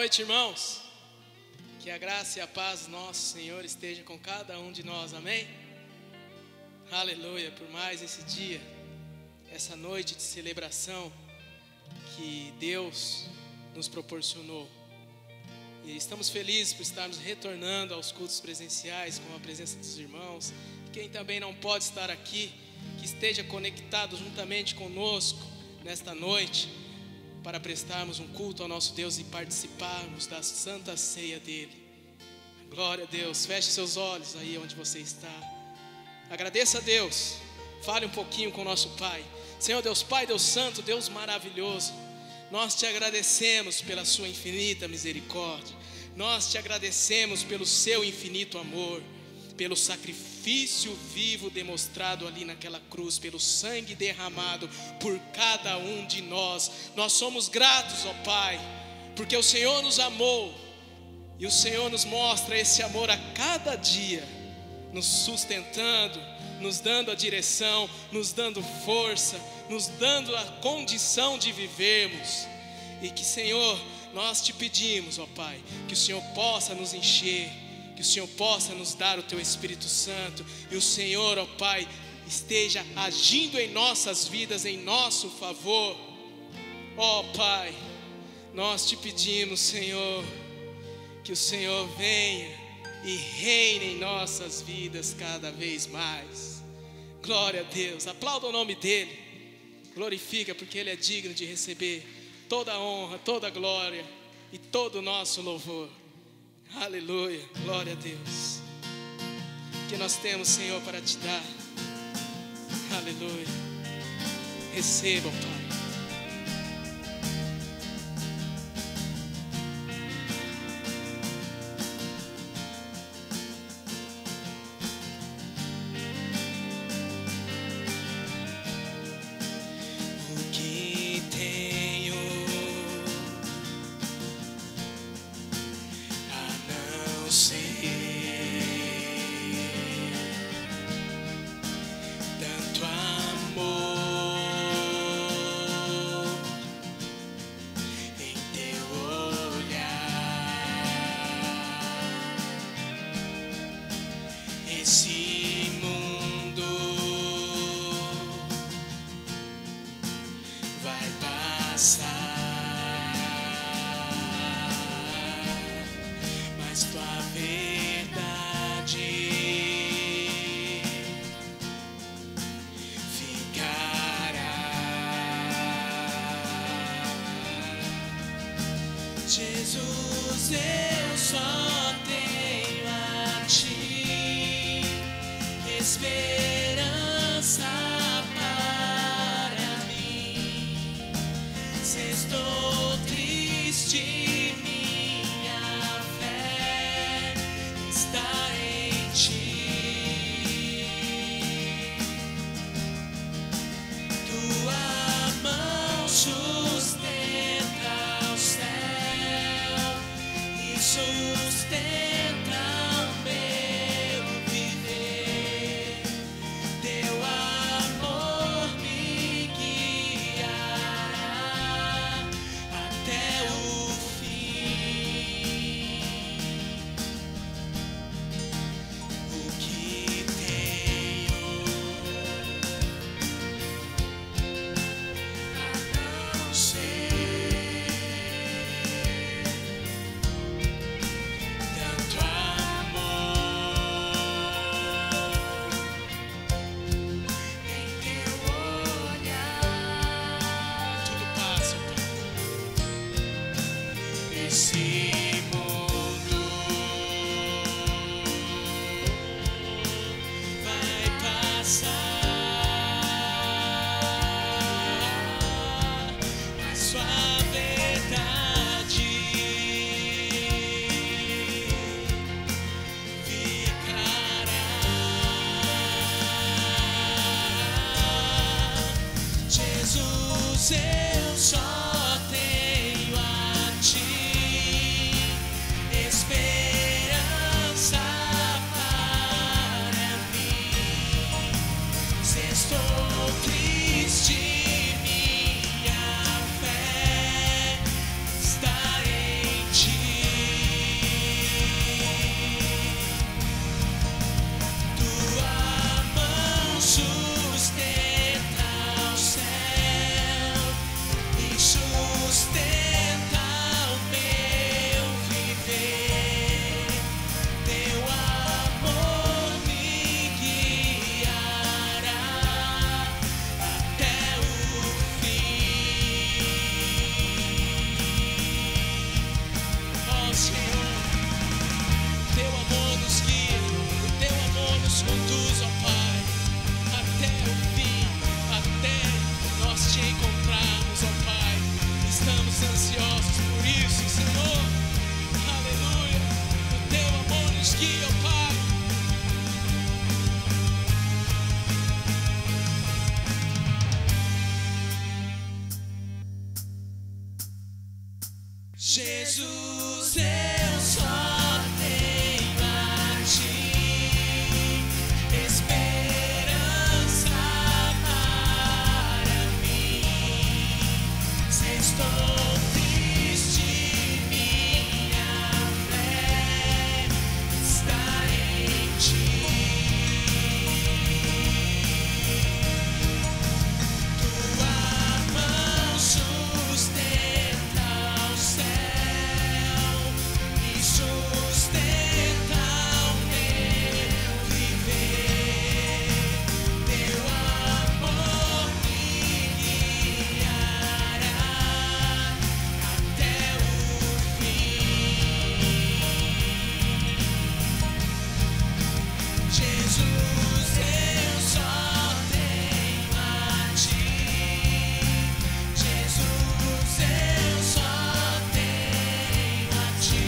noite, irmãos. Que a graça e a paz do nosso Senhor esteja com cada um de nós, amém? Aleluia, por mais esse dia, essa noite de celebração que Deus nos proporcionou. E estamos felizes por estarmos retornando aos cultos presenciais com a presença dos irmãos. Quem também não pode estar aqui, que esteja conectado juntamente conosco nesta noite, para prestarmos um culto ao nosso Deus e participarmos da santa ceia dele. Glória a Deus. Feche seus olhos aí onde você está. Agradeça a Deus. Fale um pouquinho com o nosso Pai. Senhor Deus Pai, Deus Santo, Deus maravilhoso, nós te agradecemos pela sua infinita misericórdia. Nós te agradecemos pelo seu infinito amor, pelo sacrifício vivo demonstrado ali naquela cruz, pelo sangue derramado por cada um de nós. Nós somos gratos, ó Pai, porque o Senhor nos amou e o Senhor nos mostra esse amor a cada dia, nos sustentando, nos dando a direção, nos dando força, nos dando a condição de vivermos. E que, Senhor, nós te pedimos, ó Pai, que o Senhor possa nos encher, que o Senhor possa nos dar o Teu Espírito Santo, e o Senhor, ó Pai, esteja agindo em nossas vidas, em nosso favor. Ó Pai, nós te pedimos, Senhor, que o Senhor venha e reine em nossas vidas cada vez mais. Glória a Deus, aplauda o nome dEle, glorifica, porque Ele é digno de receber toda a honra, toda a glória e todo o nosso louvor. Aleluia, glória a Deus. Que nós temos, Senhor, para te dar. Aleluia. Receba, Pai. Jesus, eu só tenho a Ti, esperança para mim. Se estou triste, minha fé está em Ti. Tua mão sustenta o céu, sustenta o meu viver. Teu amor me guiará até o fim. O que tenho a não ser tanto amor em teu olhar. Tudo passa, Pai. Esse mundo vai passar, mas sua verdade ficará. Jesus, eu só tenho a Ti, sustenta o meu viver, teu amor me guiará até o fim. Ó Senhor, teu amor nos guia, o teu amor nos conduz, ó Pai, até o fim, até nós te encontrarmos, ó Pai. Estamos ansiosos por isso, Senhor. Aleluia. O teu amor nos guia, ó Pai. Jesus, eu só tenho a ti esperança para mim. Se estou triste, minha fé está em ti. Tua mão sustenta o céu e sustenta o meu viver. Teu amor me guiará até o fim. Jesus, eu só tenho a ti. Jesus, eu só tenho a ti.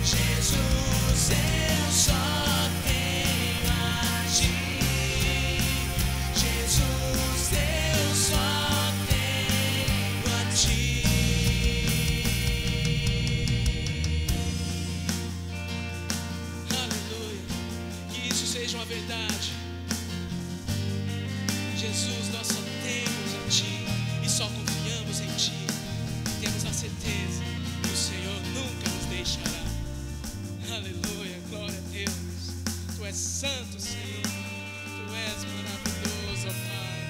Jesus, eu só tenho a ti. Jesus, eu só tenho a ti. Aleluia. Que isso seja uma verdade. Jesus, nós só temos a Ti e só confiamos em Ti. Temos a certeza que o Senhor nunca nos deixará. Aleluia, glória a Deus. Tu és santo, Senhor. Tu és maravilhoso, ó Pai.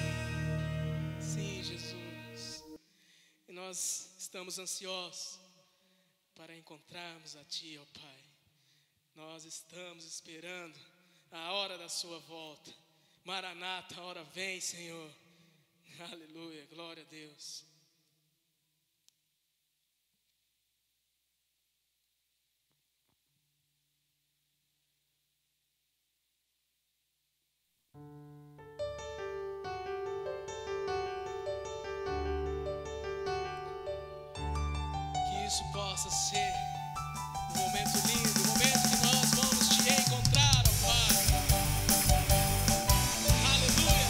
Sim, Jesus. E nós estamos ansiosos para encontrarmos a Ti, ó Pai. Nós estamos esperando a hora da sua volta. Maranata, a hora vem, Senhor. Aleluia, glória a Deus. Que isso possa ser um momento lindo, um momento que nós vamos te encontrar, ó Pai. Aleluia.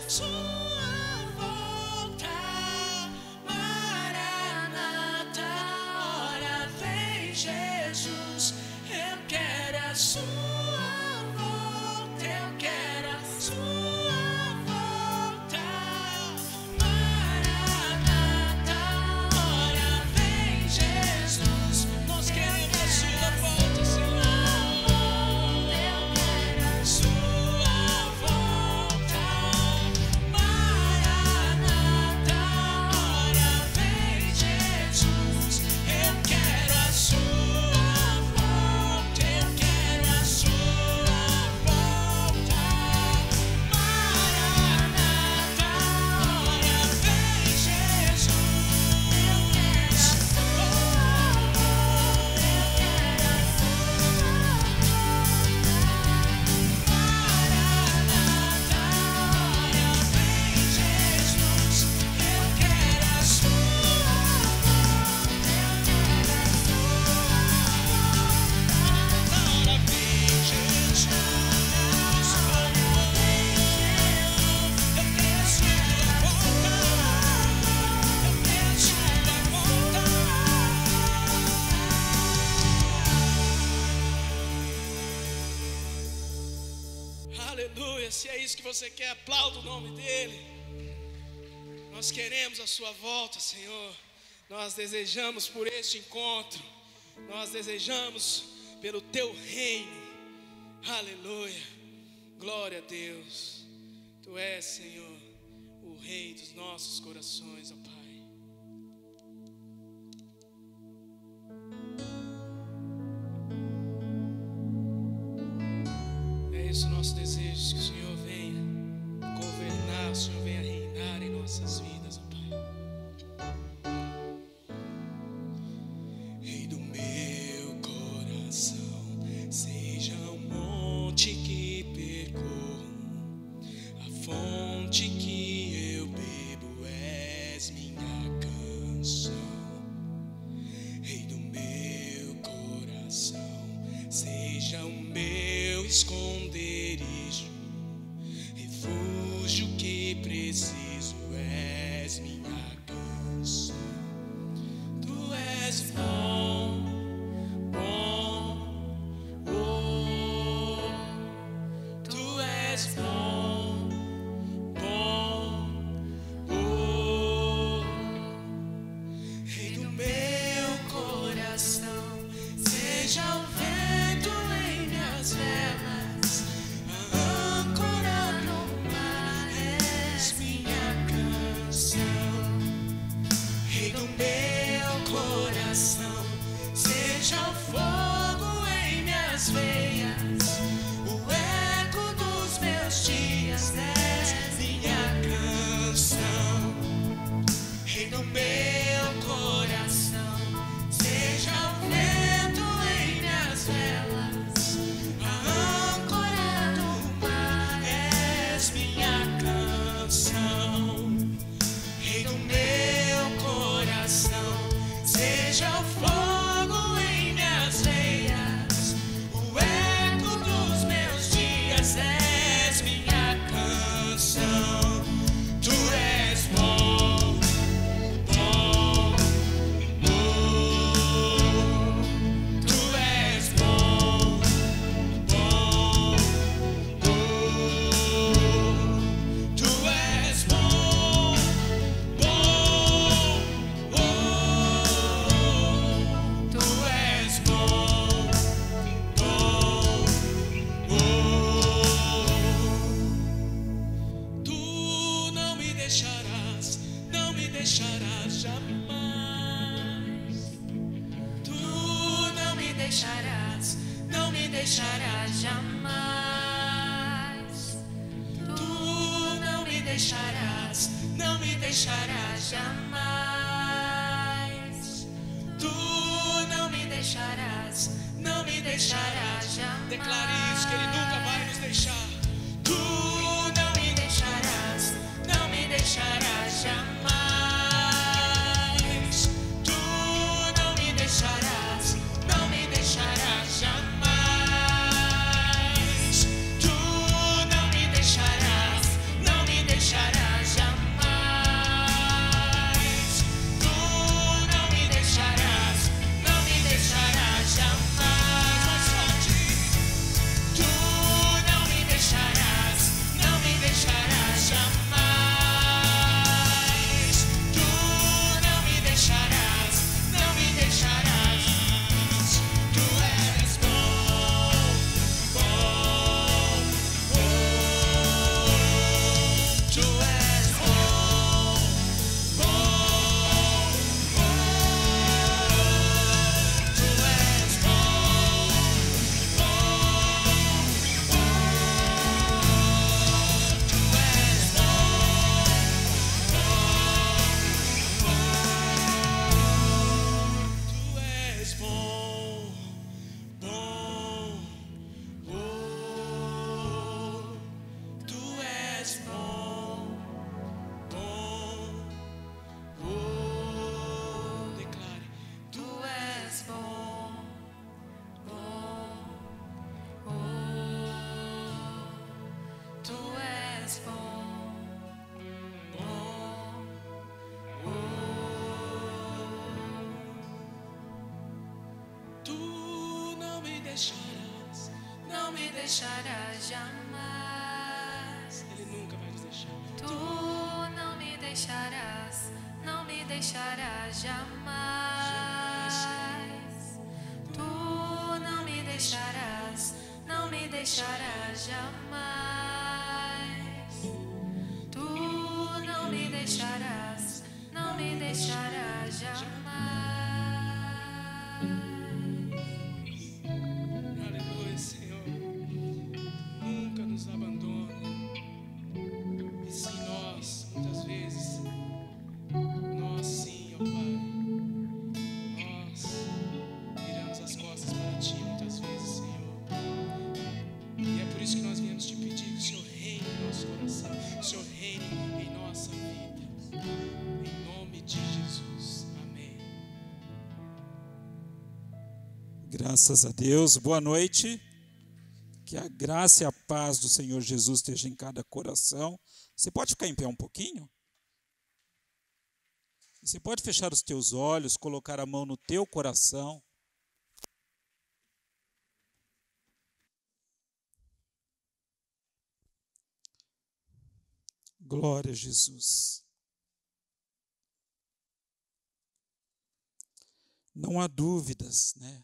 sua volta. Maranata, ora vem Jesus. Eu quero a sua volta, eu quero a sua volta. Maranata, ora vem Jesus. Nós queremos a sua volta, Senhor. Eu quero a sua volta. Maranata, ora vem Jesus. Eu quero a sua volta, eu quero a sua volta. Maranata, ora vem Jesus. Eu quero a sua volta, eu quero a Aleluia, se é isso que você quer, aplauda o nome dele. Nós queremos a sua volta, Senhor. Nós desejamos por este encontro. Nós desejamos pelo teu reino. Aleluia, glória a Deus. Tu és, Senhor, o rei dos nossos corações, ó Pai. É esse o nosso desejo, que o Senhor venha governar, o Senhor venha reinar em nossas vidas, ó Pai. Rei do meu coração, seja o monte que percorro, a fonte que eu bebo, és minha canção. Rei do meu coração, seja o meu esconderijo, refúgio que preciso, és minha canção. Tu és bom, bom, oh, tu és bom, bom, oh. Rei do meu coração, seja o vento em minhas velas, a âncora no mar, és minha canção. Rei do meu coração, seja o fogo em minhas veias, o eco dos meus dias, és minha canção. Rei do meu coração, seja o vento em minhas velas, a âncora do mar, és minha canção. Rei do meu coração, seja o fogo em minhas veias, o eco dos meus dias, és minha canção. Tu és bom, bom, oh, tu és bom, bom, oh, tu és bom, bom, oh, tu és bom, bom, oh. Tu não me deixarás, não me deixarás jamais. Tu não me deixarás, não me deixarás jamais. Tu não me deixarás, não me deixarás jamais. Tu não me deixarás, não me deixarás jamais. Declare isso, que Ele nunca vai nos deixar. Tu não me deixarás, não me deixarás jamais. Tu não me deixarás, não me deixarás jamais. Tu não me deixarás, não me deixarás. deixarás. não me deixarás jamais. Ele nunca vai nos deixar. Tu não me deixarás, não me deixarás jamais. Tu não me deixarás, não me deixarás jamais. Tu não me deixarás, não me deixarás jamais. Aleluia, Senhor. Nunca nos abandona. E sim, nós, muitas vezes, nós sim, ó Pai, nós viramos as costas para Ti muitas vezes, Senhor. E é por isso que nós viemos te pedir que o Senhor reine em nosso coração, que o Senhor reine em nossa vida. Em nome de Jesus. Amém. Graças a Deus, boa noite, que a graça e a paz do Senhor Jesus esteja em cada coração. Você pode ficar em pé um pouquinho? Você pode fechar os teus olhos, colocar a mão no teu coração. Glória a Jesus. Não há dúvidas, né?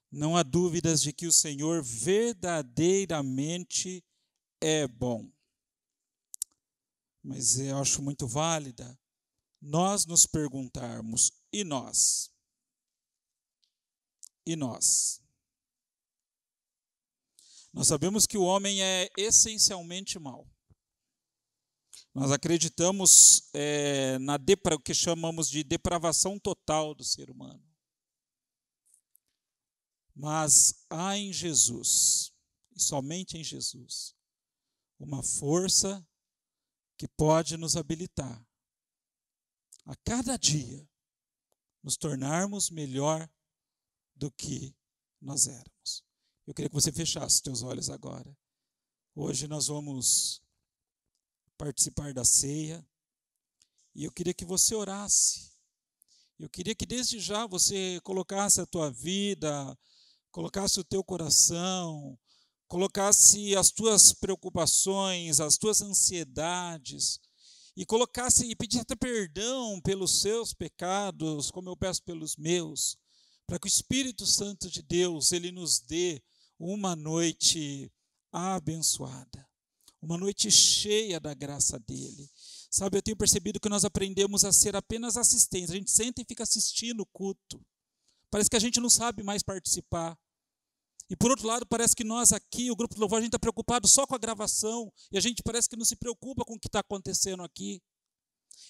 Não há dúvidas de que o Senhor verdadeiramente é bom. Mas eu acho muito válida nós nos perguntarmos, e nós? E nós? Nós sabemos que o homem é essencialmente mau. Nós acreditamos o que chamamos de depravação total do ser humano. Mas há em Jesus, e somente em Jesus, uma força que pode nos habilitar a cada dia nos tornarmos melhor do que nós éramos. Eu queria que você fechasse os teus olhos agora. Hoje nós vamos participar da ceia e eu queria que você orasse. Eu queria que desde já você colocasse a tua vida, colocasse o teu coração, colocasse as tuas preocupações, as tuas ansiedades, e colocasse e pedisse até perdão pelos seus pecados, como eu peço pelos meus, para que o Espírito Santo de Deus, ele nos dê uma noite abençoada, uma noite cheia da graça dele. Sabe, eu tenho percebido que nós aprendemos a ser apenas assistentes, a gente senta e fica assistindo o culto. Parece que a gente não sabe mais participar. E por outro lado, parece que nós aqui, o grupo de louvor, a gente está preocupado só com a gravação. E a gente parece que não se preocupa com o que está acontecendo aqui.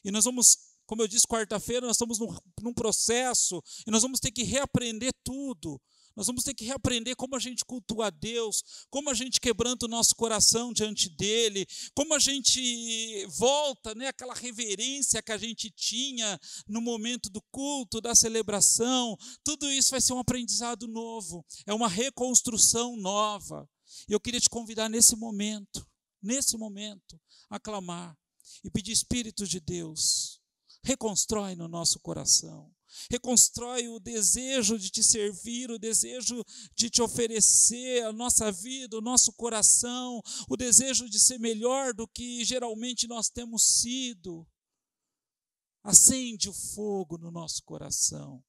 E nós vamos, como eu disse, quarta-feira, nós estamos num processo. E nós vamos ter que reaprender tudo. Nós vamos ter que reaprender como a gente cultua a Deus, como a gente quebranta o nosso coração diante dEle, como a gente volta, né, aquela reverência que a gente tinha no momento do culto, da celebração. Tudo isso vai ser um aprendizado novo, é uma reconstrução nova. E eu queria te convidar nesse momento, a clamar e pedir, Espírito de Deus, reconstrói no nosso coração. Reconstrói o desejo de te servir, o desejo de te oferecer a nossa vida, o nosso coração, o desejo de ser melhor do que geralmente nós temos sido. Acende o fogo no nosso coração.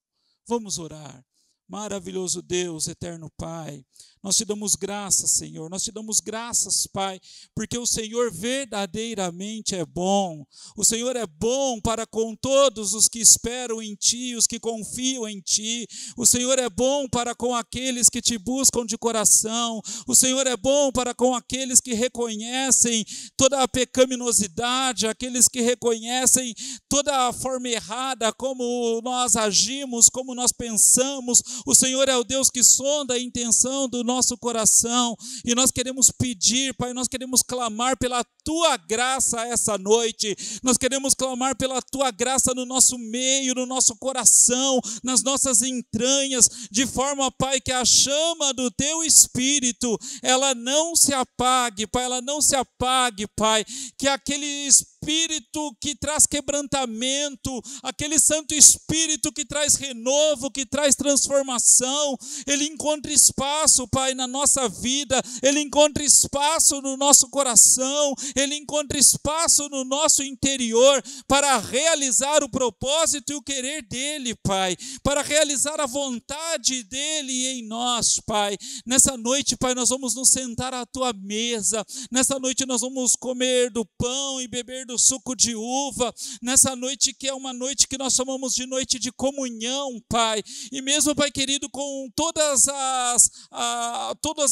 Vamos orar. Maravilhoso Deus, eterno Pai, nós te damos graças, Senhor, nós te damos graças, Pai, porque o Senhor verdadeiramente é bom. O Senhor é bom para com todos os que esperam em Ti, os que confiam em Ti. O Senhor é bom para com aqueles que Te buscam de coração. O Senhor é bom para com aqueles que reconhecem toda a pecaminosidade, aqueles que reconhecem toda a forma errada, como nós agimos, como nós pensamos. O Senhor é o Deus que sonda a intenção do nosso coração, e nós queremos pedir, Pai, nós queremos clamar pela Tua graça essa noite, nós queremos clamar pela Tua graça no nosso meio, no nosso coração, nas nossas entranhas, de forma, Pai, que a chama do Teu Espírito, ela não se apague, Pai, ela não se apague, Pai, que aquele Espírito Espírito que traz quebrantamento, aquele Santo Espírito que traz renovo, que traz transformação, ele encontra espaço, Pai, na nossa vida, ele encontra espaço no nosso coração, ele encontra espaço no nosso interior para realizar o propósito e o querer dele, Pai, para realizar a vontade dele em nós, Pai. Nessa noite, Pai, nós vamos nos sentar à tua mesa, nessa noite nós vamos comer do pão e beber do suco de uva, nessa noite que é uma noite que nós chamamos de noite de comunhão, Pai, e mesmo, Pai querido, com todas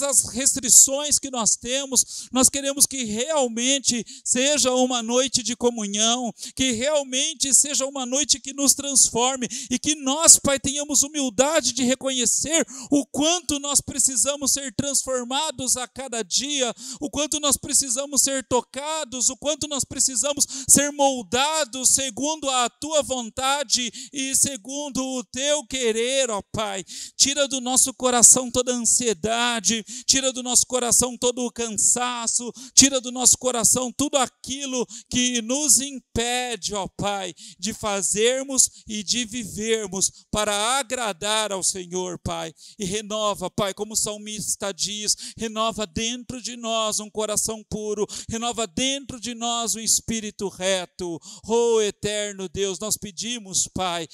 as restrições que nós temos, nós queremos que realmente seja uma noite de comunhão, que realmente seja uma noite que nos transforme e que nós, Pai, tenhamos humildade de reconhecer o quanto nós precisamos ser transformados a cada dia, o quanto nós precisamos ser tocados, o quanto nós precisamos ser moldados segundo a tua vontade e segundo o teu querer, ó Pai. Tira do nosso coração toda a ansiedade, tira do nosso coração todo o cansaço, tira do nosso coração tudo aquilo que nos impede, ó Pai, de fazermos e de vivermos para agradar ao Senhor, Pai. E renova, Pai, como o salmista diz, renova dentro de nós um coração puro, renova dentro de nós um espírito reto. Oh, eterno Deus, nós pedimos, Pai,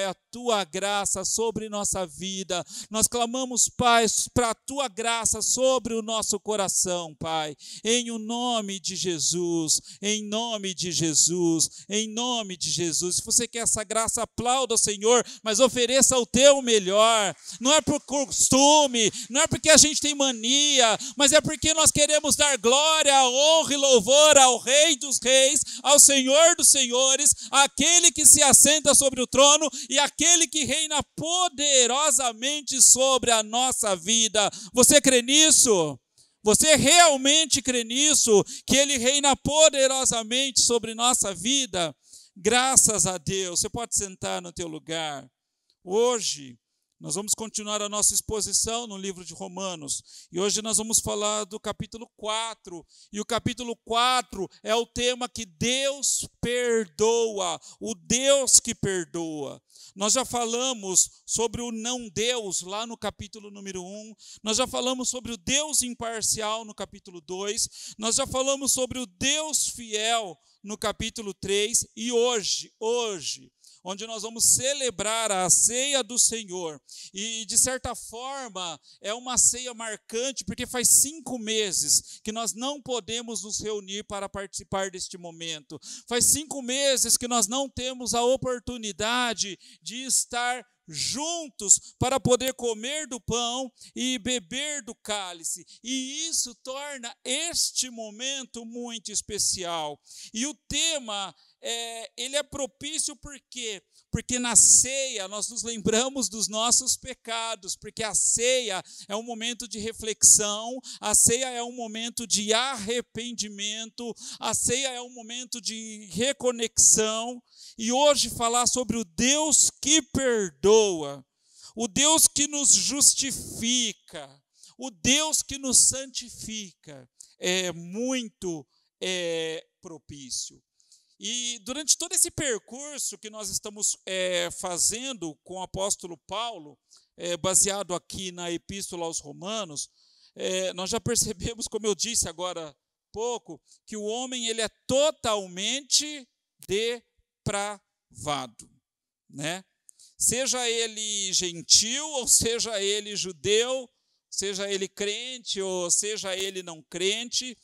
a tua graça sobre nossa vida, nós clamamos, Pai, para a tua graça sobre o nosso coração, Pai, em o nome de Jesus, em nome de Jesus, em nome de Jesus. Se você quer essa graça, aplauda o Senhor, mas ofereça o teu melhor, não é por costume, não é porque a gente tem mania, mas é porque nós queremos dar glória, honra e louvor ao Rei dos Reis, ao Senhor dos Senhores, aquele que se assenta sobre o trono e aquele que reina poderosamente sobre a nossa vida. Você crê nisso? Você realmente crê nisso? Que Ele reina poderosamente sobre nossa vida? Graças a Deus. Você pode sentar no teu lugar. Hoje nós vamos continuar a nossa exposição no livro de Romanos. E hoje nós vamos falar do capítulo 4. E o capítulo 4 é o tema que Deus perdoa. O Deus que perdoa. Nós já falamos sobre o não Deus lá no capítulo número 1. Nós já falamos sobre o Deus imparcial no capítulo 2. Nós já falamos sobre o Deus fiel no capítulo 3. E hoje, onde nós vamos celebrar a ceia do Senhor. E, de certa forma, é uma ceia marcante, porque faz 5 meses que nós não podemos nos reunir para participar deste momento. Faz 5 meses que nós não temos a oportunidade de estar juntos para poder comer do pão e beber do cálice. E isso torna este momento muito especial. E o tema ele é propício por quê? Porque na ceia nós nos lembramos dos nossos pecados, porque a ceia é um momento de reflexão, a ceia é um momento de arrependimento, a ceia é um momento de reconexão. E hoje falar sobre o Deus que perdoa, o Deus que nos justifica, o Deus que nos santifica, é muito propício. E durante todo esse percurso que nós estamos fazendo com o apóstolo Paulo, baseado aqui na Epístola aos Romanos, nós já percebemos, como eu disse agora há pouco, que o homem ele é totalmente depravado, né? Seja ele gentil, ou seja ele judeu, seja ele crente, ou seja ele não crente.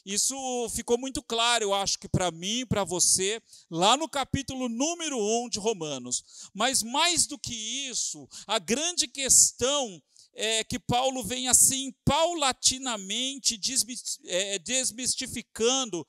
Isso ficou muito claro, eu acho que para mim e para você, lá no capítulo número 1 de Romanos. Mas mais do que isso, a grande questão é que Paulo vem assim paulatinamente desmistificando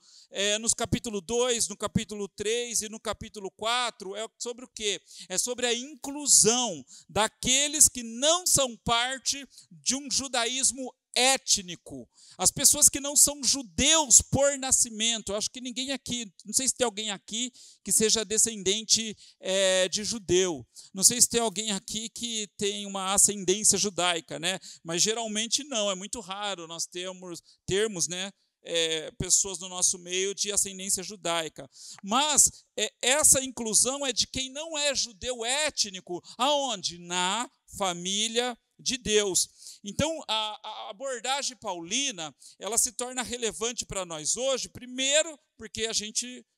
nos capítulo 2, no capítulo 3 e no capítulo 4, é sobre o quê? É sobre a inclusão daqueles que não são parte de um judaísmo étnico, as pessoas que não são judeus por nascimento. Eu acho que ninguém aqui, não sei se tem alguém aqui que seja descendente de judeu, não sei se tem alguém aqui que tem uma ascendência judaica, né? Mas geralmente não, é muito raro nós termos, né, pessoas no nosso meio de ascendência judaica. Mas essa inclusão é de quem não é judeu étnico. Aonde? Na família de Deus. Então, a abordagem paulina, ela se torna relevante para nós hoje, primeiro, porque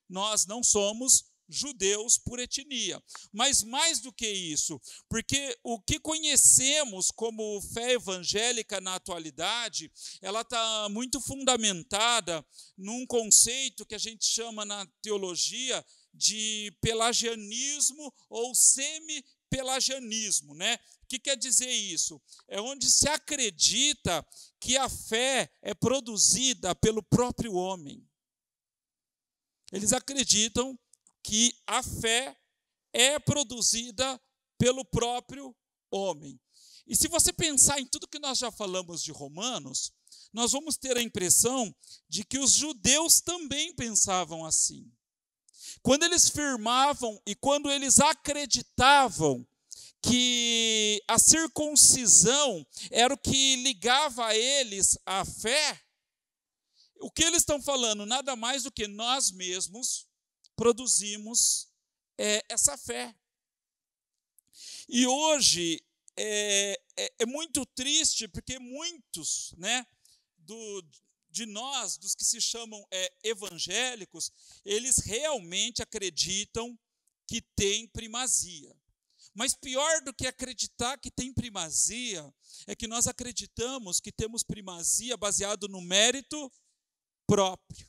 nós não somos judeus por etnia, mas mais do que isso, porque o que conhecemos como fé evangélica na atualidade, ela está muito fundamentada num conceito que a gente chama na teologia de pelagianismo ou semi-pelagianismo, né? O que quer dizer isso? É onde se acredita que a fé é produzida pelo próprio homem. Eles acreditam que a fé é produzida pelo próprio homem. E se você pensar em tudo que nós já falamos de Romanos, nós vamos ter a impressão de que os judeus também pensavam assim. Quando eles firmavam e quando eles acreditavam que a circuncisão era o que ligava a eles à fé, o que eles estão falando? Nada mais do que nós mesmos produzimos essa fé. E hoje é muito triste, porque muitos, né, de nós, dos que se chamam evangélicos, eles realmente acreditam que tem primazia. Mas pior do que acreditar que tem primazia, é que nós acreditamos que temos primazia baseado no mérito próprio.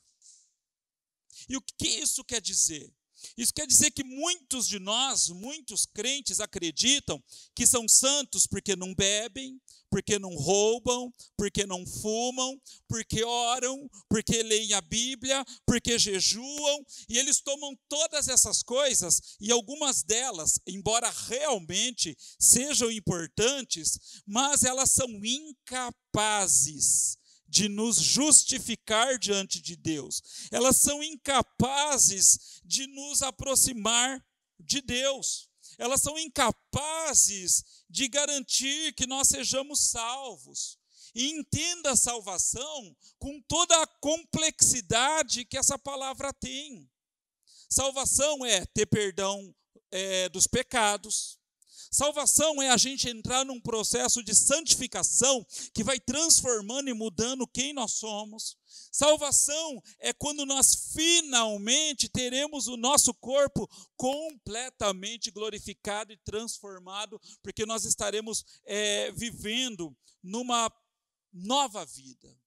E o que isso quer dizer? Isso quer dizer que muitos de nós, muitos crentes, acreditam que são santos porque não bebem, porque não roubam, porque não fumam, porque oram, porque leem a Bíblia, porque jejuam, e eles tomam todas essas coisas, e algumas delas, embora realmente sejam importantes, mas elas são incapazes de nos justificar diante de Deus. Elas são incapazes de nos aproximar de Deus. Elas são incapazes de garantir que nós sejamos salvos. E entenda a salvação com toda a complexidade que essa palavra tem. Salvação é ter perdão dos pecados. Salvação é a gente entrar num processo de santificação que vai transformando e mudando quem nós somos. Salvação é quando nós finalmente teremos o nosso corpo completamente glorificado e transformado, porque nós estaremos vivendo numa nova vida.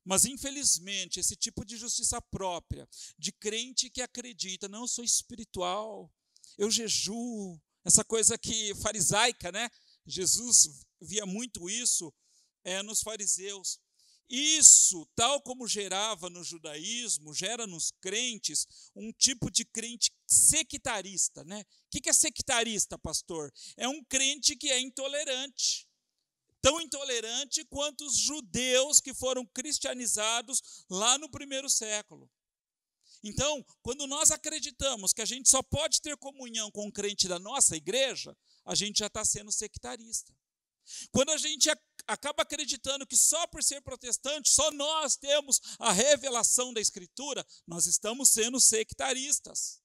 Mas, infelizmente, esse tipo de justiça própria, de crente que acredita, não, eu sou espiritual, eu jejuo, essa coisa que farisaica, né? Jesus via muito isso nos fariseus. Isso, tal como gerava no judaísmo, gera nos crentes um tipo de crente sectarista, né? O que é sectarista, pastor? É um crente que é intolerante. Tão intolerante quanto os judeus que foram cristianizados lá no primeiro século. Então, quando nós acreditamos que a gente só pode ter comunhão com o crente da nossa igreja, a gente já está sendo sectarista. Quando a gente acaba acreditando que só por ser protestante, só nós temos a revelação da Escritura, nós estamos sendo sectaristas.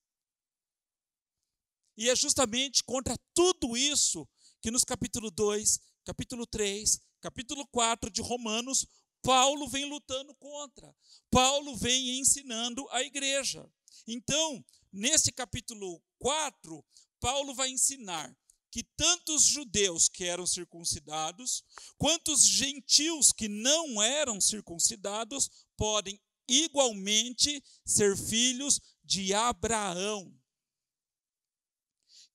E é justamente contra tudo isso que nos capítulo 2, capítulo 3, capítulo 4 de Romanos, Paulo vem lutando contra. Paulo vem ensinando a igreja. Então, nesse capítulo 4, Paulo vai ensinar que tanto os judeus que eram circuncidados, quanto os gentios que não eram circuncidados, podem igualmente ser filhos de Abraão.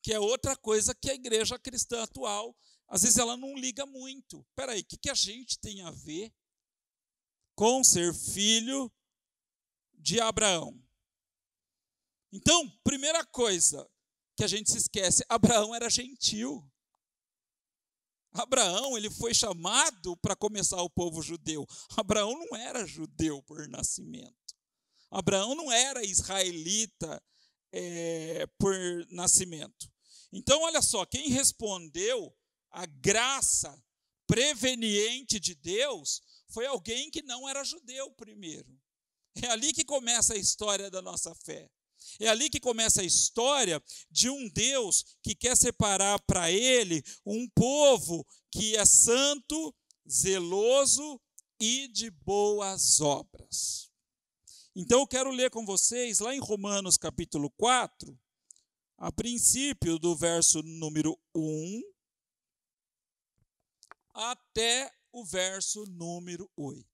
Que é outra coisa que a igreja cristã atual, às vezes ela não liga muito. Espera aí, o que a gente tem a ver com ser filho de Abraão? Então, primeira coisa que a gente se esquece, Abraão era gentil. Abraão, ele foi chamado para começar o povo judeu. Abraão não era judeu por nascimento. Abraão não era israelita por nascimento. Então, olha só, quem respondeu à graça preveniente de Deus foi alguém que não era judeu primeiro. É ali que começa a história da nossa fé. É ali que começa a história de um Deus que quer separar para ele um povo que é santo, zeloso e de boas obras. Então eu quero ler com vocês lá em Romanos capítulo 4, a princípio do verso número 1 até o verso número 8.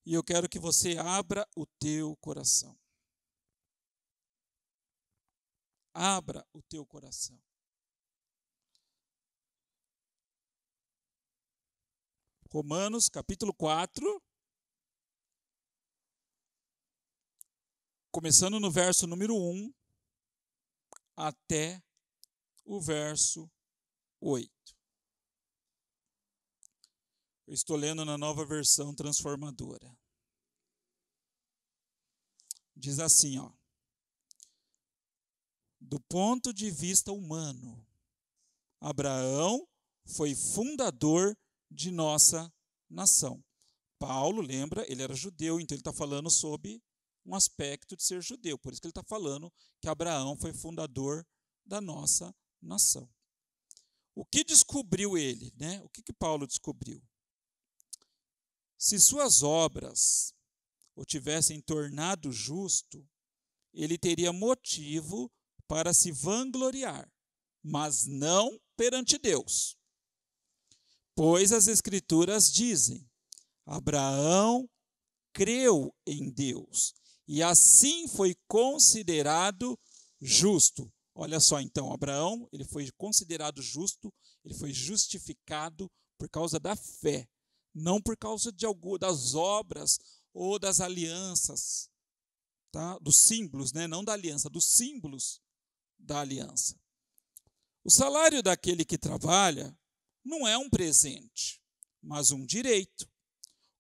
E eu quero que você abra o teu coração. Abra o teu coração. Romanos capítulo 4, começando no verso número 1 até o verso 8. Eu estou lendo na Nova Versão Transformadora. Diz assim, ó. Do ponto de vista humano, Abraão foi fundador de nossa nação. Paulo, lembra, ele era judeu, então ele está falando sobre um aspecto de ser judeu. Por isso que ele está falando que Abraão foi fundador da nossa nação. O que descobriu ele, né? O que Paulo descobriu? Se suas obras o tivessem tornado justo, ele teria motivo para se vangloriar, mas não perante Deus. Pois as Escrituras dizem: Abraão creu em Deus, e assim foi considerado justo. Olha só, então, Abraão, ele foi considerado justo, ele foi justificado por causa da fé, não por causa das obras ou das alianças, tá? Dos símbolos, né? Não da aliança, dos símbolos da aliança. O salário daquele que trabalha não é um presente, mas um direito.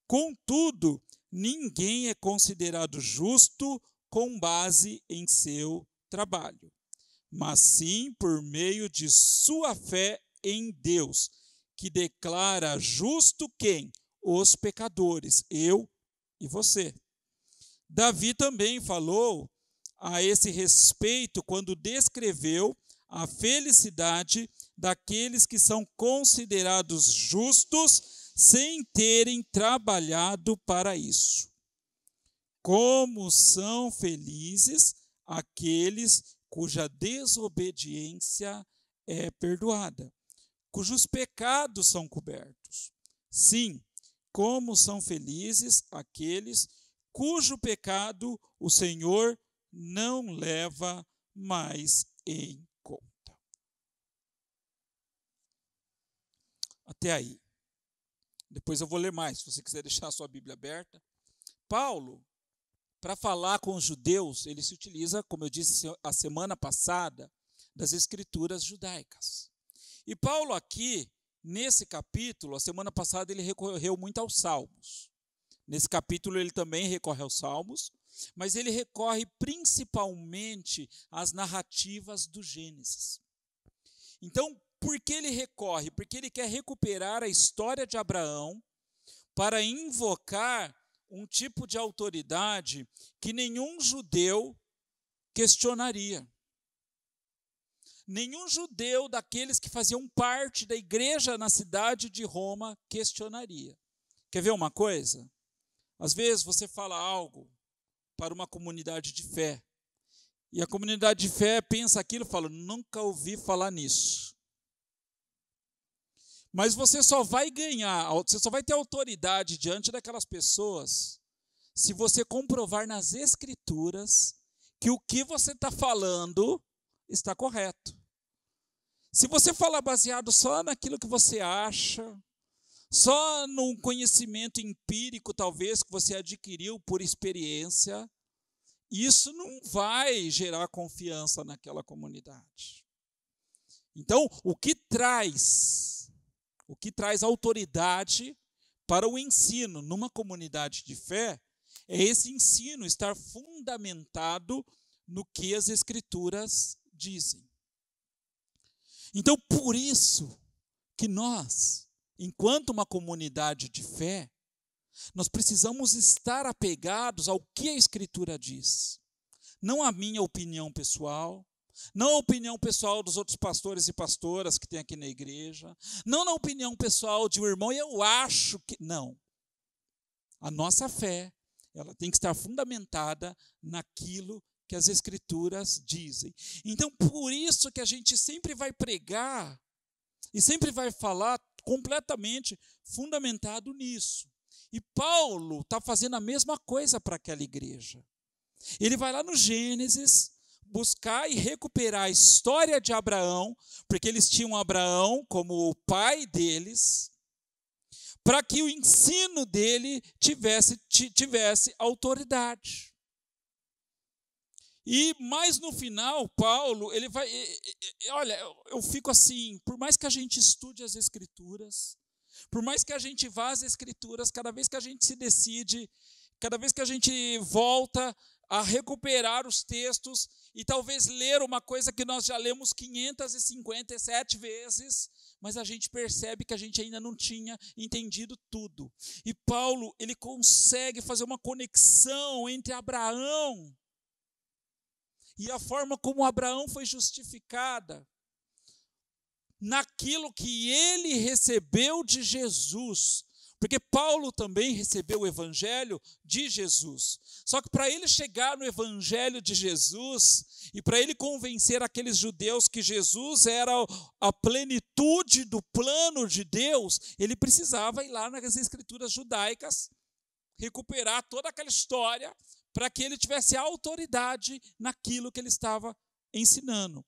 Contudo, ninguém é considerado justo com base em seu trabalho, mas sim por meio de sua fé em Deus, que declara justo quem? Os pecadores, eu e você. Davi também falou a esse respeito quando descreveu a felicidade daqueles que são considerados justos sem terem trabalhado para isso. Como são felizes aqueles cuja desobediência é perdoada, cujos pecados são cobertos. Sim, como são felizes aqueles cujo pecado o Senhor não leva mais em conta. Até aí. Depois eu vou ler mais, se você quiser deixar a sua Bíblia aberta. Paulo, para falar com os judeus, ele se utiliza, como eu disse a semana passada, das escrituras judaicas. E Paulo aqui, nesse capítulo, a semana passada ele recorreu muito aos Salmos. Nesse capítulo ele também recorre aos Salmos, mas ele recorre principalmente às narrativas do Gênesis. Então, por que ele recorre? Porque ele quer recuperar a história de Abraão para invocar um tipo de autoridade que nenhum judeu questionaria. Nenhum judeu daqueles que faziam parte da igreja na cidade de Roma questionaria. Quer ver uma coisa? Às vezes você fala algo para uma comunidade de fé, e a comunidade de fé pensa aquilo e fala: nunca ouvi falar nisso. Mas você só vai ganhar, você só vai ter autoridade diante daquelas pessoas se você comprovar nas Escrituras que o que você está falando está correto. Se você falar baseado só naquilo que você acha, só num conhecimento empírico, talvez, que você adquiriu por experiência, isso não vai gerar confiança naquela comunidade. Então, o que traz autoridade para o ensino numa comunidade de fé é esse ensino estar fundamentado no que as Escrituras dizem. Então, por isso que nós, enquanto uma comunidade de fé, nós precisamos estar apegados ao que a Escritura diz. Não a minha opinião pessoal, não a opinião pessoal dos outros pastores e pastoras que tem aqui na igreja, não na opinião pessoal de um irmão, eu acho que... Não. A nossa fé, ela tem que estar fundamentada naquilo que as Escrituras dizem. Então, por isso que a gente sempre vai pregar e sempre vai falar completamente fundamentado nisso. E Paulo está fazendo a mesma coisa para aquela igreja. Ele vai lá no Gênesis buscar e recuperar a história de Abraão, porque eles tinham Abraão como o pai deles, para que o ensino dele tivesse autoridade. E mais no final, Paulo, ele vai... Olha, eu fico assim, por mais que a gente estude as Escrituras, por mais que a gente vá às Escrituras, cada vez que a gente se decide, cada vez que a gente volta a recuperar os textos e talvez ler uma coisa que nós já lemos 557 vezes, mas a gente percebe que a gente ainda não tinha entendido tudo. E Paulo, ele consegue fazer uma conexão entre Abraão e a forma como Abraão foi justificada naquilo que ele recebeu de Jesus. Porque Paulo também recebeu o evangelho de Jesus. Só que para ele chegar no evangelho de Jesus e para ele convencer aqueles judeus que Jesus era a plenitude do plano de Deus, ele precisava ir lá nas escrituras judaicas, recuperar toda aquela história para que ele tivesse autoridade naquilo que ele estava ensinando.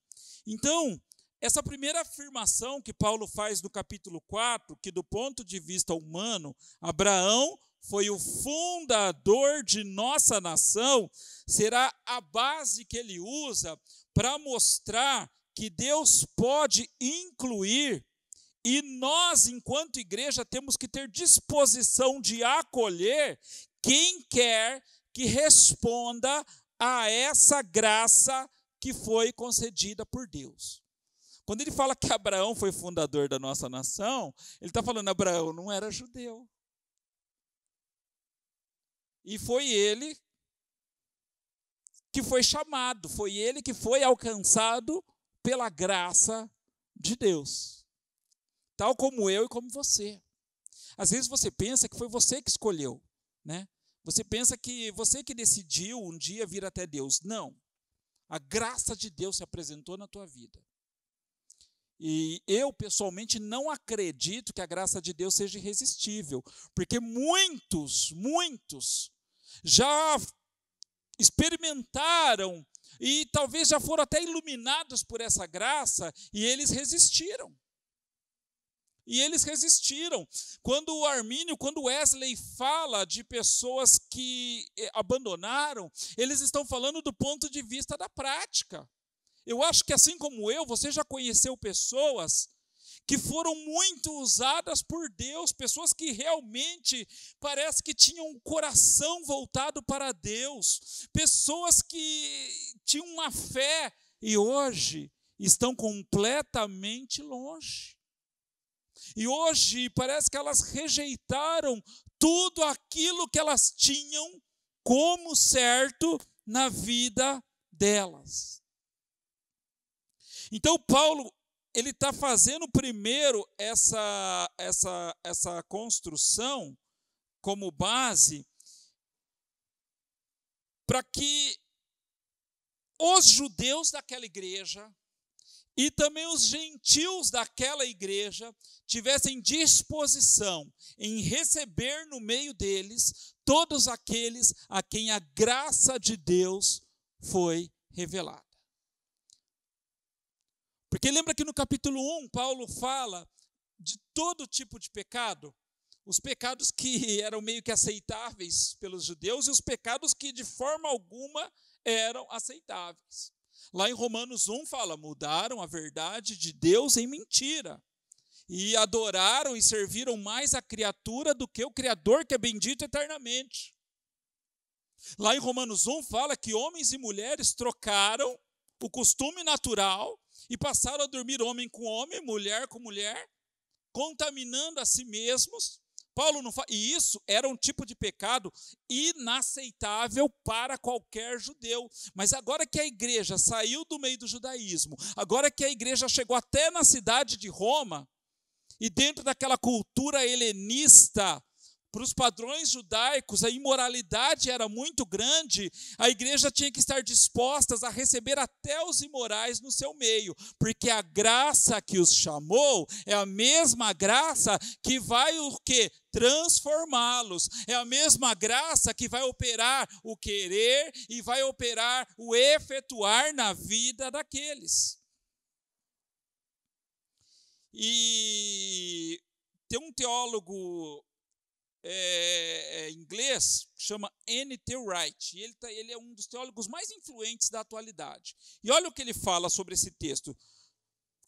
Então, essa primeira afirmação que Paulo faz no capítulo 4, que do ponto de vista humano, Abraão foi o fundador de nossa nação, será a base que ele usa para mostrar que Deus pode incluir e nós, enquanto igreja, temos que ter disposição de acolher quem quer que responda a essa graça que foi concedida por Deus. Quando ele fala que Abraão foi fundador da nossa nação, ele está falando que Abraão não era judeu. E foi ele que foi chamado, foi ele que foi alcançado pela graça de Deus. Tal como eu e como você. Às vezes você pensa que foi você que escolheu, né? Você pensa que você que decidiu um dia vir até Deus. Não. A graça de Deus se apresentou na tua vida. E eu, pessoalmente, não acredito que a graça de Deus seja irresistível, porque muitos já experimentaram e talvez já foram até iluminados por essa graça e eles resistiram. Quando o Wesley fala de pessoas que abandonaram, eles estão falando do ponto de vista da prática. Eu acho que assim como eu, você já conheceu pessoas que foram muito usadas por Deus, pessoas que realmente parece que tinham um coração voltado para Deus, pessoas que tinham uma fé e hoje estão completamente longe. E hoje parece que elas rejeitaram tudo aquilo que elas tinham como certo na vida delas. Então Paulo, ele está fazendo primeiro essa construção como base para que os judeus daquela igreja e também os gentios daquela igreja tivessem disposição em receber no meio deles todos aqueles a quem a graça de Deus foi revelada. Porque lembra que no capítulo 1, Paulo fala de todo tipo de pecado, os pecados que eram meio que aceitáveis pelos judeus e os pecados que de forma alguma eram aceitáveis. Lá em Romanos 1 fala, mudaram a verdade de Deus em mentira e adoraram e serviram mais a criatura do que o Criador que é bendito eternamente. Lá em Romanos 1 fala que homens e mulheres trocaram o costume natural e passaram a dormir homem com homem, mulher com mulher, contaminando a si mesmos. Paulo não fala, e isso era um tipo de pecado inaceitável para qualquer judeu. Mas agora que a igreja saiu do meio do judaísmo, agora que a igreja chegou até na cidade de Roma, e dentro daquela cultura helenista, para os padrões judaicos, a imoralidade era muito grande, a igreja tinha que estar disposta a receber até os imorais no seu meio, porque a graça que os chamou é a mesma graça que vai o quê? Transformá-los. É a mesma graça que vai operar o querer e vai operar o efetuar na vida daqueles. E tem um teólogo inglês, chama N.T. Wright, e ele é um dos teólogos mais influentes da atualidade. E olha o que ele fala sobre esse texto,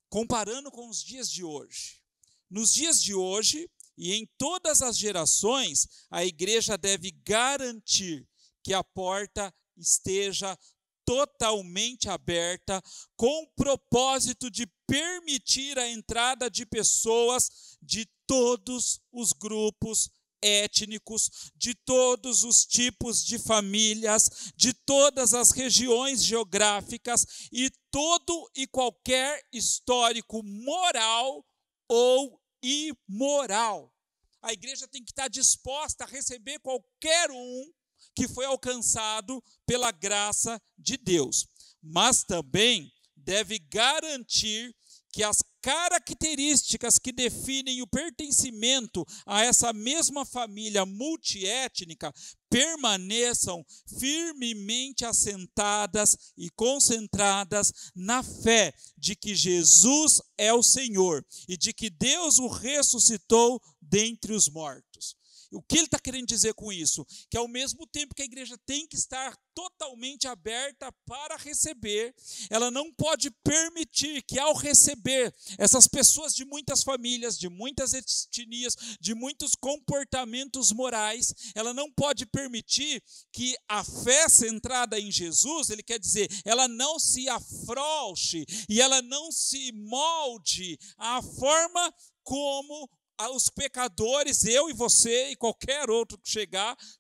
comparando com os dias de hoje. Nos dias de hoje, e em todas as gerações, a igreja deve garantir que a porta esteja totalmente aberta, com o propósito de permitir a entrada de pessoas de todos os grupos étnicos, de todos os tipos de famílias, de todas as regiões geográficas e todo e qualquer histórico moral ou imoral. A igreja tem que estar disposta a receber qualquer um que foi alcançado pela graça de Deus, mas também deve garantir que as características que definem o pertencimento a essa mesma família multiétnica permaneçam firmemente assentadas e concentradas na fé de que Jesus é o Senhor e de que Deus o ressuscitou dentre os mortos. O que ele está querendo dizer com isso? Que ao mesmo tempo que a igreja tem que estar totalmente aberta para receber, ela não pode permitir que ao receber essas pessoas de muitas famílias, de muitas etnias, de muitos comportamentos morais, ela não pode permitir que a fé centrada em Jesus, ele quer dizer, ela não se afrouxe e ela não se molde à forma como os pecadores, eu e você e qualquer outro que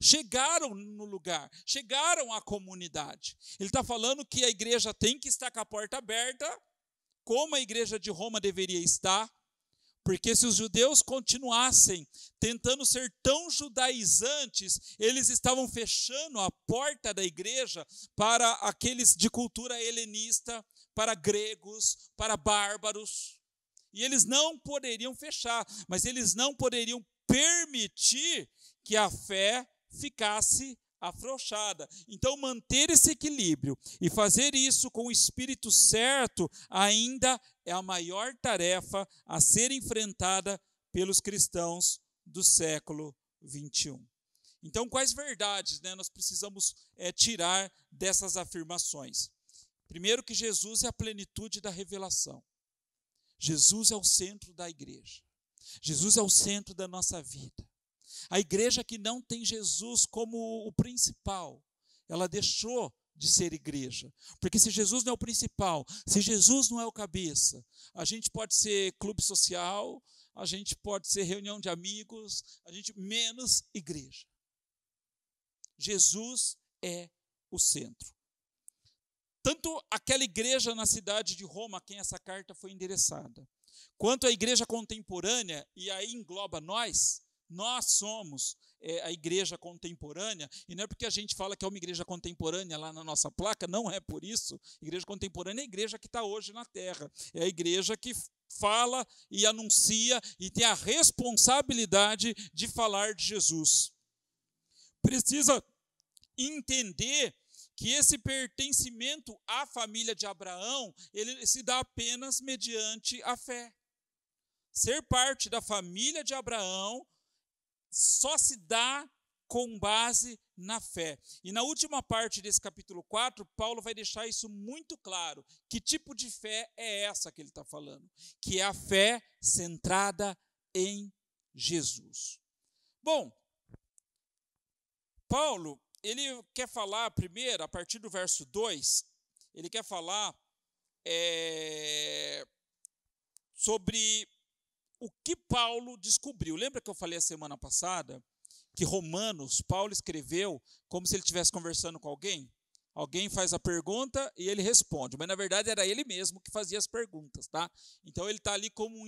chegaram no lugar, chegaram à comunidade. Ele está falando que a igreja tem que estar com a porta aberta, como a igreja de Roma deveria estar, porque se os judeus continuassem tentando ser tão judaizantes, eles estavam fechando a porta da igreja para aqueles de cultura helenista, para gregos, para bárbaros. E eles não poderiam fechar, mas eles não poderiam permitir que a fé ficasse afrouxada. Então, manter esse equilíbrio e fazer isso com o espírito certo ainda é a maior tarefa a ser enfrentada pelos cristãos do século 21. Então, quais verdades nós precisamos tirar dessas afirmações? Primeiro, que Jesus é a plenitude da revelação. Jesus é o centro da igreja. Jesus é o centro da nossa vida. A igreja que não tem Jesus como o principal, ela deixou de ser igreja. Porque se Jesus não é o principal, se Jesus não é o cabeça, a gente pode ser clube social, a gente pode ser reunião de amigos, menos igreja. Jesus é o centro. Tanto aquela igreja na cidade de Roma, a quem essa carta foi endereçada, quanto a igreja contemporânea, e aí engloba nós somos a igreja contemporânea, e não é porque a gente fala que é uma igreja contemporânea lá na nossa placa, não é por isso. Igreja contemporânea é a igreja que está hoje na terra, é a igreja que fala e anuncia e tem a responsabilidade de falar de Jesus. Precisa entender que esse pertencimento à família de Abraão, ele se dá apenas mediante a fé. Ser parte da família de Abraão só se dá com base na fé. E na última parte desse capítulo 4, Paulo vai deixar isso muito claro. Que tipo de fé é essa que ele está falando? Que é a fé centrada em Jesus. Bom, Paulo, ele quer falar primeiro, a partir do verso 2, ele quer falar sobre o que Paulo descobriu. Lembra que eu falei a semana passada que Romanos, Paulo escreveu como se ele estivesse conversando com alguém? Alguém faz a pergunta e ele responde, mas na verdade era ele mesmo que fazia as perguntas, tá? Então ele está ali como um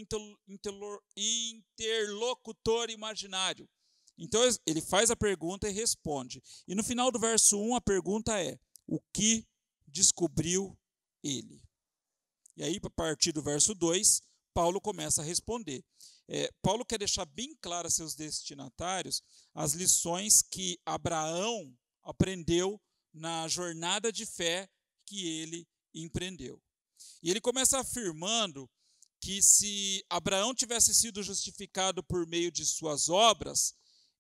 interlocutor imaginário. Então ele faz a pergunta e responde. E no final do verso 1 a pergunta é: o que descobriu ele? E aí, a partir do verso 2, Paulo começa a responder. Paulo quer deixar bem claro a seus destinatários as lições que Abraão aprendeu na jornada de fé que ele empreendeu. E ele começa afirmando que se Abraão tivesse sido justificado por meio de suas obras,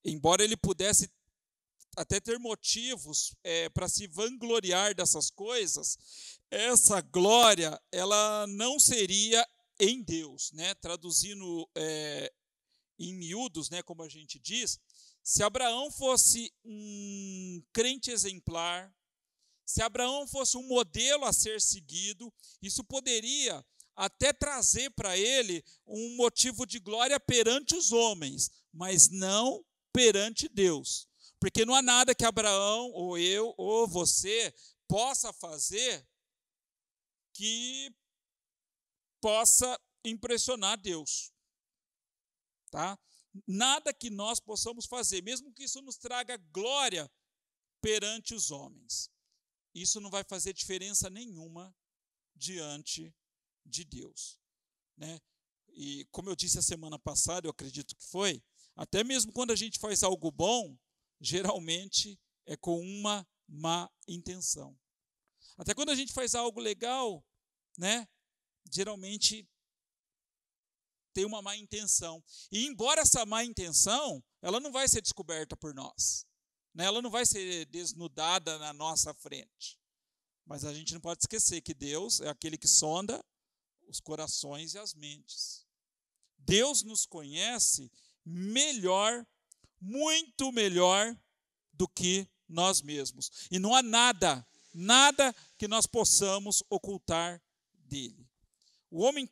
embora ele pudesse até ter motivos para se vangloriar dessas coisas, essa glória ela não seria em Deus, né? Traduzindo em miúdos, né, como a gente diz, se Abraão fosse um crente exemplar, se Abraão fosse um modelo a ser seguido, isso poderia até trazer para ele um motivo de glória perante os homens, mas não perante Deus. Porque não há nada que Abraão, ou eu, ou você, possa fazer que possa impressionar Deus. Tá? Nada que nós possamos fazer, mesmo que isso nos traga glória perante os homens. Isso não vai fazer diferença nenhuma diante de Deus. Né? E como eu disse a semana passada, eu acredito que foi, até mesmo quando a gente faz algo bom, geralmente é com uma má intenção. Até quando a gente faz algo legal, né, geralmente tem uma má intenção. E embora essa má intenção, ela não vai ser descoberta por nós. Né? Ela não vai ser desnudada na nossa frente. Mas a gente não pode esquecer que Deus é aquele que sonda os corações e as mentes. Deus nos conhece melhor, muito melhor do que nós mesmos. E não há nada que nós possamos ocultar dele. O homem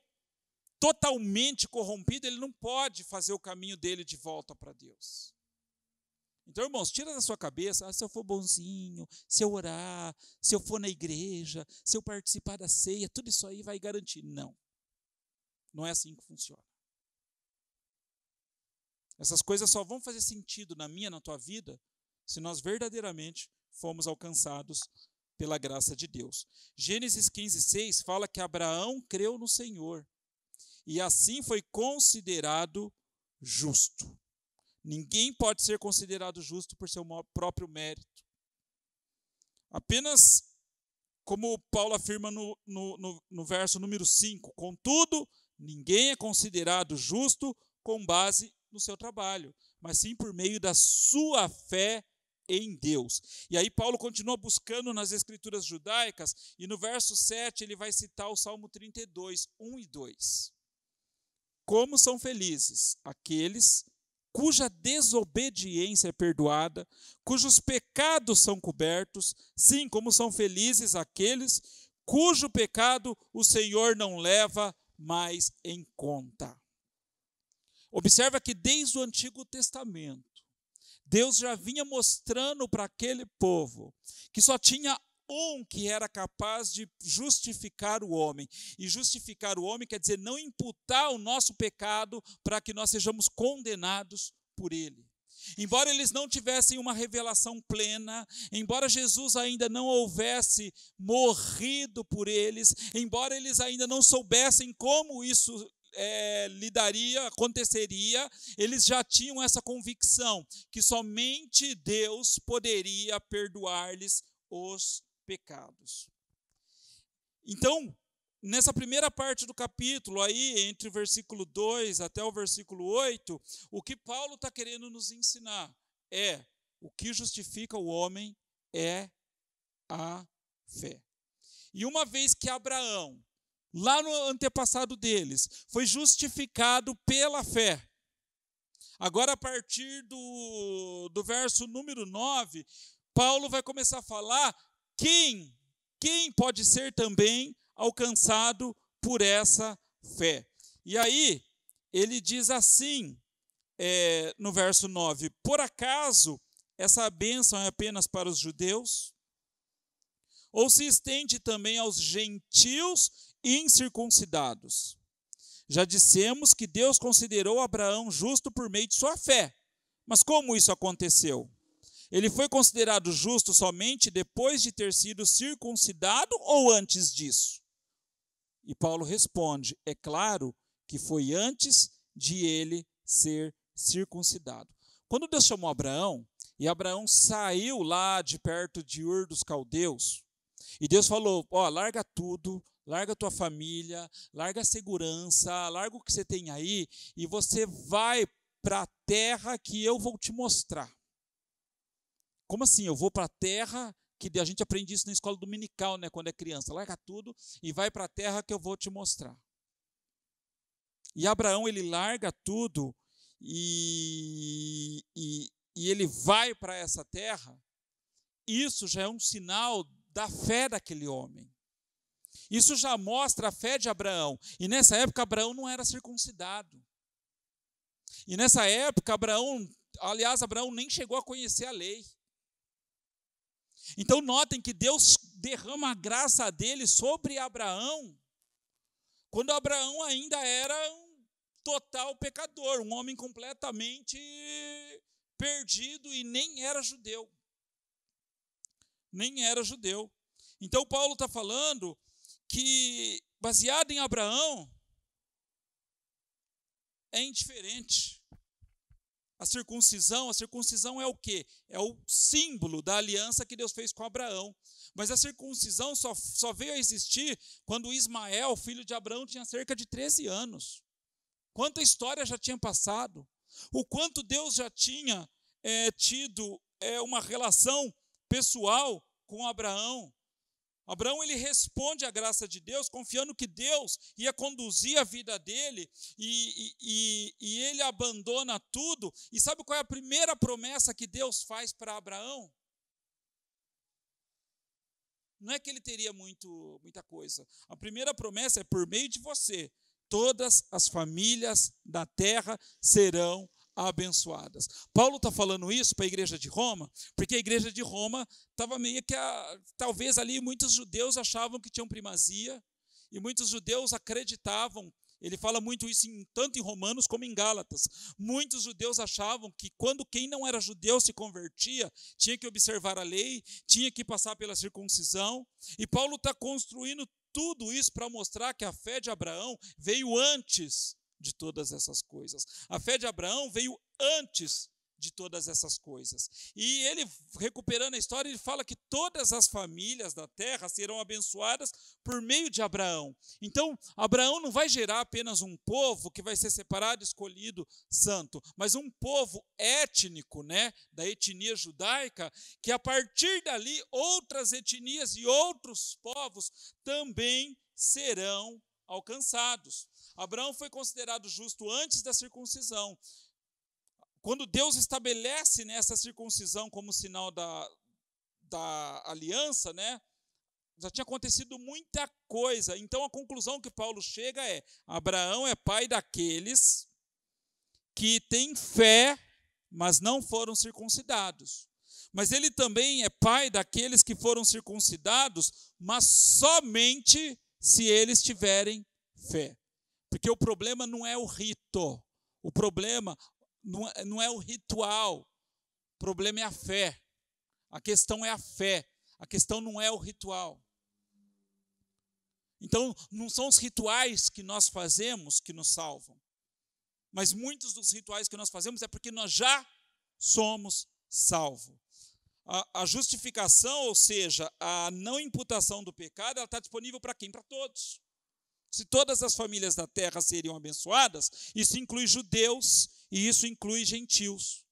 totalmente corrompido, ele não pode fazer o caminho dele de volta para Deus. Então, irmãos, tira da sua cabeça, se eu for bonzinho, se eu orar, se eu for na igreja, se eu participar da ceia, tudo isso aí vai garantir. Não. Não é assim que funciona. Essas coisas só vão fazer sentido na minha, na tua vida, se nós verdadeiramente fomos alcançados pela graça de Deus. Gênesis 15:6 fala que Abraão creu no Senhor e assim foi considerado justo. Ninguém pode ser considerado justo por seu próprio mérito. Apenas como Paulo afirma no verso número 5, contudo, ninguém é considerado justo com base no seu trabalho, mas sim por meio da sua fé em Deus. E aí Paulo continua buscando nas escrituras judaicas, e no verso 7 ele vai citar o Salmo 32, 1 e 2. Como são felizes aqueles cuja desobediência é perdoada, cujos pecados são cobertos, sim, como são felizes aqueles cujo pecado o Senhor não leva mais em conta. Observa que desde o Antigo Testamento, Deus já vinha mostrando para aquele povo que só tinha um que era capaz de justificar o homem. E justificar o homem quer dizer não imputar o nosso pecado para que nós sejamos condenados por ele. Embora eles não tivessem uma revelação plena, embora Jesus ainda não houvesse morrido por eles, embora eles ainda não soubessem como isso aconteceria, eles já tinham essa convicção que somente Deus poderia perdoar-lhes os pecados. Então, nessa primeira parte do capítulo, aí, entre o versículo 2 até o versículo 8, o que Paulo está querendo nos ensinar é o que justifica o homem é a fé. E uma vez que Abraão, lá no antepassado deles, foi justificado pela fé, agora a partir do verso número 9, Paulo vai começar a falar quem pode ser também alcançado por essa fé. E aí, ele diz assim, no verso 9: por acaso essa bênção é apenas para os judeus? Ou se estende também aos gentios incircuncidados? Já dissemos que Deus considerou Abraão justo por meio de sua fé. Mas como isso aconteceu? Ele foi considerado justo somente depois de ter sido circuncidado ou antes disso? E Paulo responde: é claro que foi antes de ele ser circuncidado. Quando Deus chamou Abraão, e Abraão saiu lá de perto de Ur dos Caldeus, e Deus falou: larga tudo, larga tua família, larga a segurança, larga o que você tem aí, e você vai para a terra que eu vou te mostrar. Como assim? Eu vou para a terra que a gente aprende isso na escola dominical, né, quando é criança. Larga tudo e vai para a terra que eu vou te mostrar. E Abraão, ele larga tudo e ele vai para essa terra. Isso já é um sinal da fé daquele homem. Isso já mostra a fé de Abraão. E nessa época, Abraão não era circuncidado. E nessa época, Abraão nem chegou a conhecer a lei. Então, notem que Deus derrama a graça dele sobre Abraão, quando Abraão ainda era um total pecador, um homem completamente perdido e nem era judeu. Nem era judeu. Então, Paulo está falando que, baseado em Abraão, é indiferente. A circuncisão é o quê? É o símbolo da aliança que Deus fez com Abraão. Mas a circuncisão só veio a existir quando Ismael, filho de Abraão, tinha cerca de 13 anos. Quanta história já tinha passado. O quanto Deus já tinha tido uma relação pessoal com Abraão. Abraão, ele responde à graça de Deus, confiando que Deus ia conduzir a vida dele, e ele abandona tudo. E sabe qual é a primeira promessa que Deus faz para Abraão? Não é que ele teria muita coisa. A primeira promessa é: por meio de você, todas as famílias da terra serão abençoadas. Paulo está falando isso para a igreja de Roma, porque a igreja de Roma estava meio que, talvez ali muitos judeus achavam que tinham primazia, e muitos judeus acreditavam, ele fala muito isso tanto em Romanos como em Gálatas, muitos judeus achavam que quando quem não era judeu se convertia, tinha que observar a lei, tinha que passar pela circuncisão, e Paulo está construindo tudo isso para mostrar que a fé de Abraão veio antes de todas essas coisas. A fé de Abraão veio antes de todas essas coisas. E ele, recuperando a história, ele fala que todas as famílias da terra serão abençoadas por meio de Abraão. Então, Abraão não vai gerar apenas um povo que vai ser separado, escolhido, santo, mas um povo étnico, né, da etnia judaica, que a partir dali outras etnias e outros povos também serão alcançados. Abraão foi considerado justo antes da circuncisão. Quando Deus estabelece nessa circuncisão como sinal da aliança, né, já tinha acontecido muita coisa. Então a conclusão que Paulo chega é: Abraão é pai daqueles que têm fé, mas não foram circuncidados. Mas ele também é pai daqueles que foram circuncidados, mas somente se eles tiverem fé. Porque o problema não é o rito, o problema não é o ritual, o problema é a fé. A questão é a fé, a questão não é o ritual. Então, não são os rituais que nós fazemos que nos salvam, mas muitos dos rituais que nós fazemos é porque nós já somos salvos. A justificação, ou seja, a não imputação do pecado, ela está disponível para quem? Para todos. Se todas as famílias da terra seriam abençoadas, isso inclui judeus e isso inclui gentios.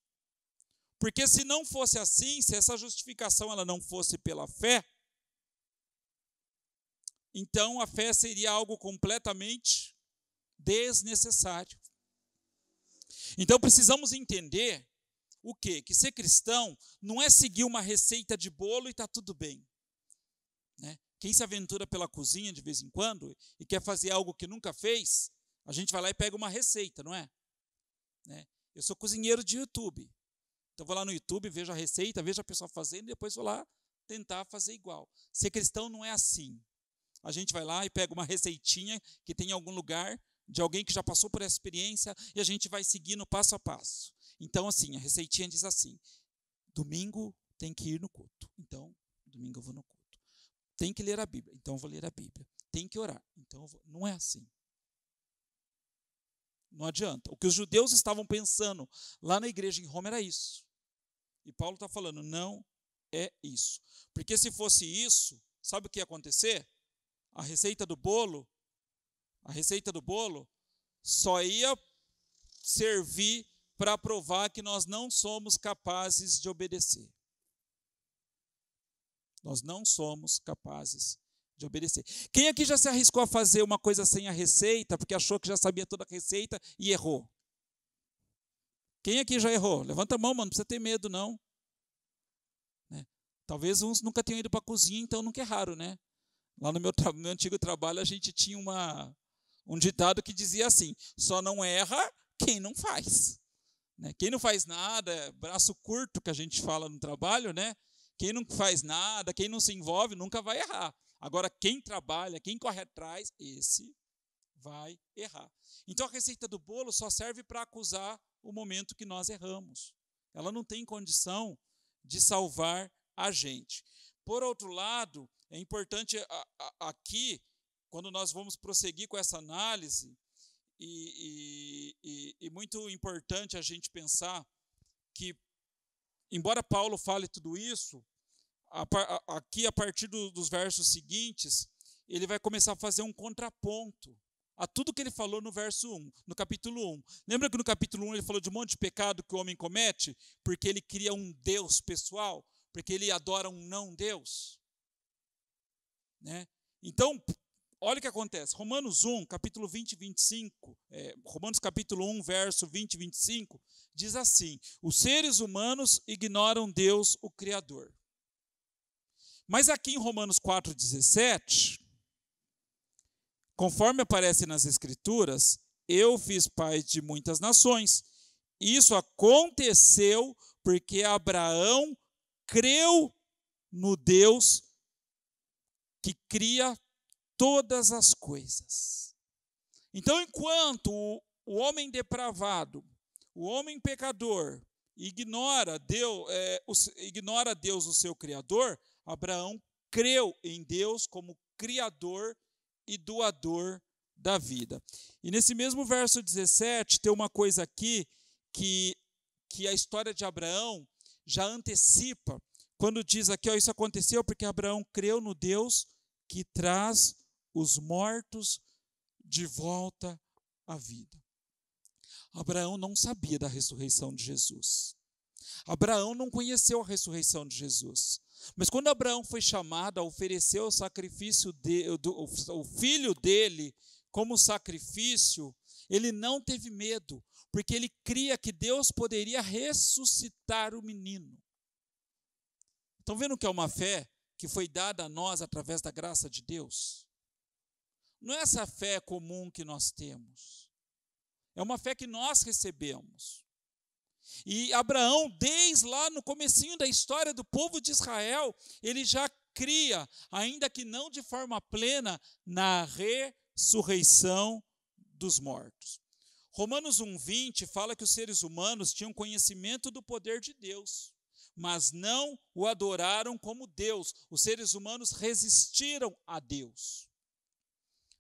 Porque se não fosse assim, se essa justificação ela não fosse pela fé, então a fé seria algo completamente desnecessário. Então precisamos entender o quê? Que ser cristão não é seguir uma receita de bolo e está tudo bem, né? Quem se aventura pela cozinha de vez em quando e quer fazer algo que nunca fez, A gente vai lá e pega uma receita, não é? Né? Eu sou cozinheiro de YouTube. Então eu vou lá no YouTube, vejo a receita, vejo a pessoa fazendo e depois vou lá tentar fazer igual. Ser cristão não é assim. A gente vai lá e pega uma receitinha que tem em algum lugar, de alguém que já passou por essa experiência, e a gente vai seguindo passo a passo. Então, assim, a receitinha diz assim: domingo tem que ir no culto. Então, domingo eu vou no culto. Tem que ler a Bíblia. Então eu vou ler a Bíblia. Tem que orar. Então eu vou. Não é assim. Não adianta. O que os judeus estavam pensando lá na igreja em Roma era isso. E Paulo está falando, não é isso. Porque se fosse isso, sabe o que ia acontecer? A receita do bolo só ia servir para provar que nós não somos capazes de obedecer. Nós não somos capazes de obedecer. Quem aqui já se arriscou a fazer uma coisa sem a receita, porque achou que já sabia toda a receita e errou? Quem aqui já errou? Levanta a mão, mano, não precisa ter medo, não. Né? Talvez uns nunca tenham ido para a cozinha, então nunca erraram, né? Lá no meu antigo trabalho, a gente tinha um ditado que dizia assim: só não erra quem não faz. Né? Quem não faz nada, braço curto que a gente fala no trabalho, né? Quem não faz nada, quem não se envolve, nunca vai errar. Agora, quem trabalha, quem corre atrás, esse vai errar. Então, a receita do bolo só serve para acusar o momento que nós erramos. Ela não tem condição de salvar a gente. Por outro lado, é importante aqui, quando nós vamos prosseguir com essa análise, e muito importante a gente pensar que, embora Paulo fale tudo isso, aqui a partir dos versos seguintes, ele vai começar a fazer um contraponto a tudo que ele falou no verso 1, no capítulo 1. Lembra que no capítulo 1 ele falou de um monte de pecado que o homem comete, porque ele cria um Deus pessoal, porque ele adora um não-Deus? Né? Então, olha o que acontece. Romanos 1, capítulo 20 e 25, Romanos capítulo 1, verso 20 e 25, diz assim: os seres humanos ignoram Deus, o Criador. Mas aqui em Romanos 4,17, conforme aparece nas Escrituras, eu fiz pai de muitas nações. Isso aconteceu porque Abraão creu no Deus que cria todas as coisas. Então, enquanto o homem depravado, o homem pecador, ignora Deus, o seu Criador, Abraão creu em Deus como Criador e doador da vida. E nesse mesmo verso 17, tem uma coisa aqui que a história de Abraão já antecipa, quando diz aqui, isso aconteceu porque Abraão creu no Deus que traz os mortos de volta à vida. Abraão não sabia da ressurreição de Jesus. Abraão não conheceu a ressurreição de Jesus. Mas quando Abraão foi chamado a oferecer o sacrifício o filho dele como sacrifício, ele não teve medo, porque ele cria que Deus poderia ressuscitar o menino. Estão vendo que é uma fé que foi dada a nós através da graça de Deus? Não é essa fé comum que nós temos. É uma fé que nós recebemos. E Abraão, desde lá no comecinho da história do povo de Israel, ele já cria, ainda que não de forma plena, na ressurreição dos mortos. Romanos 1,20 fala que os seres humanos tinham conhecimento do poder de Deus, mas não o adoraram como Deus. Os seres humanos resistiram a Deus.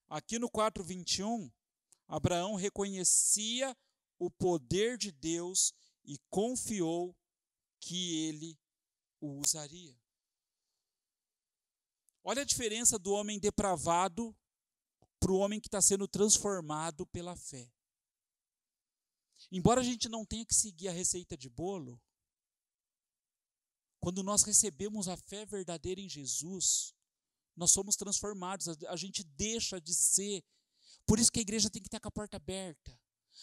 Aqui no 4,21, Abraão reconhecia o poder de Deus e confiou que ele o usaria. Olha a diferença do homem depravado para o homem que está sendo transformado pela fé. Embora a gente não tenha que seguir a receita de bolo, quando nós recebemos a fé verdadeira em Jesus, nós somos transformados, a gente deixa de ser. Por isso que a igreja tem que estar com a porta aberta.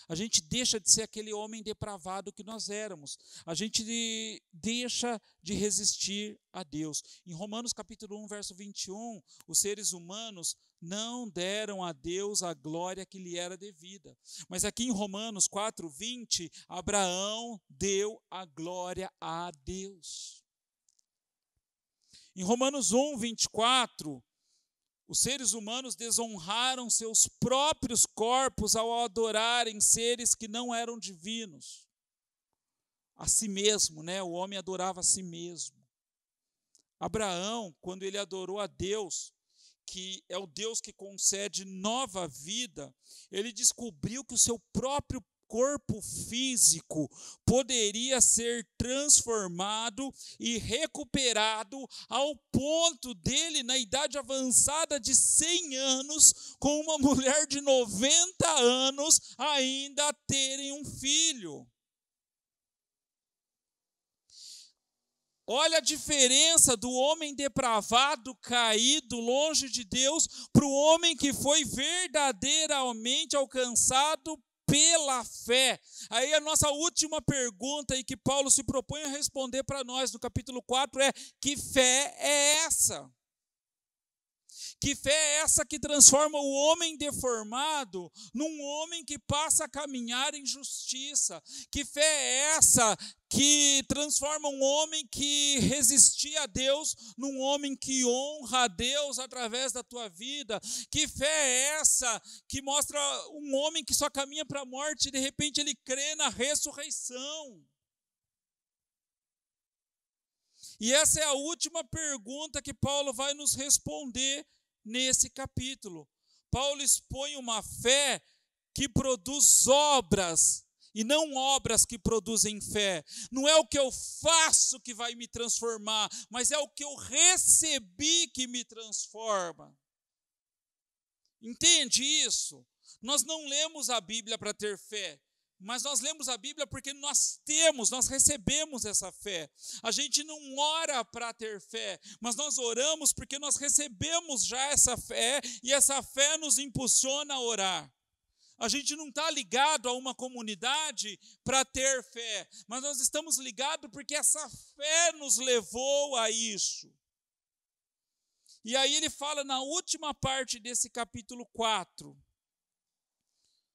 A gente deixa de ser aquele homem depravado que nós éramos. A gente deixa de resistir a Deus. Em Romanos capítulo 1, verso 21, os seres humanos não deram a Deus a glória que lhe era devida. Mas aqui em Romanos 4, 20, Abraão deu a glória a Deus. Em Romanos 1, 24, os seres humanos desonraram seus próprios corpos ao adorarem seres que não eram divinos. A si mesmo, né? O homem adorava a si mesmo. Abraão, quando ele adorou a Deus, que é o Deus que concede nova vida, ele descobriu que o seu próprio corpo físico poderia ser transformado e recuperado ao ponto dele, na idade avançada de 100 anos, com uma mulher de 90 anos, ainda terem um filho. Olha a diferença do homem depravado, caído, longe de Deus, para o homem que foi verdadeiramente alcançado pela fé. Aí a nossa última pergunta aí que Paulo se propõe a responder para nós no capítulo 4 é: que fé é essa? Que fé é essa que transforma o homem deformado num homem que passa a caminhar em justiça? Que fé é essa que transforma um homem que resistia a Deus num homem que honra a Deus através da tua vida? Que fé é essa que mostra um homem que só caminha para a morte e de repente ele crê na ressurreição? E essa é a última pergunta que Paulo vai nos responder nesse capítulo. Paulo expõe uma fé que produz obras, e não obras que produzem fé. Não é o que eu faço que vai me transformar, mas é o que eu recebi que me transforma. Entende isso? Nós não lemos a Bíblia para ter fé, mas nós lemos a Bíblia porque nós recebemos essa fé. A gente não ora para ter fé, mas nós oramos porque nós recebemos já essa fé, e essa fé nos impulsiona a orar. A gente não está ligado a uma comunidade para ter fé, mas nós estamos ligados porque essa fé nos levou a isso. E aí ele fala na última parte desse capítulo 4,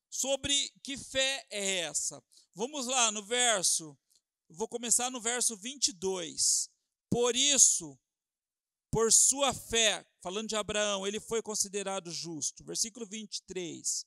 sobre que fé é essa. Vamos lá no vou começar no verso 22. Por isso, por sua fé, falando de Abraão, ele foi considerado justo. Versículo 23.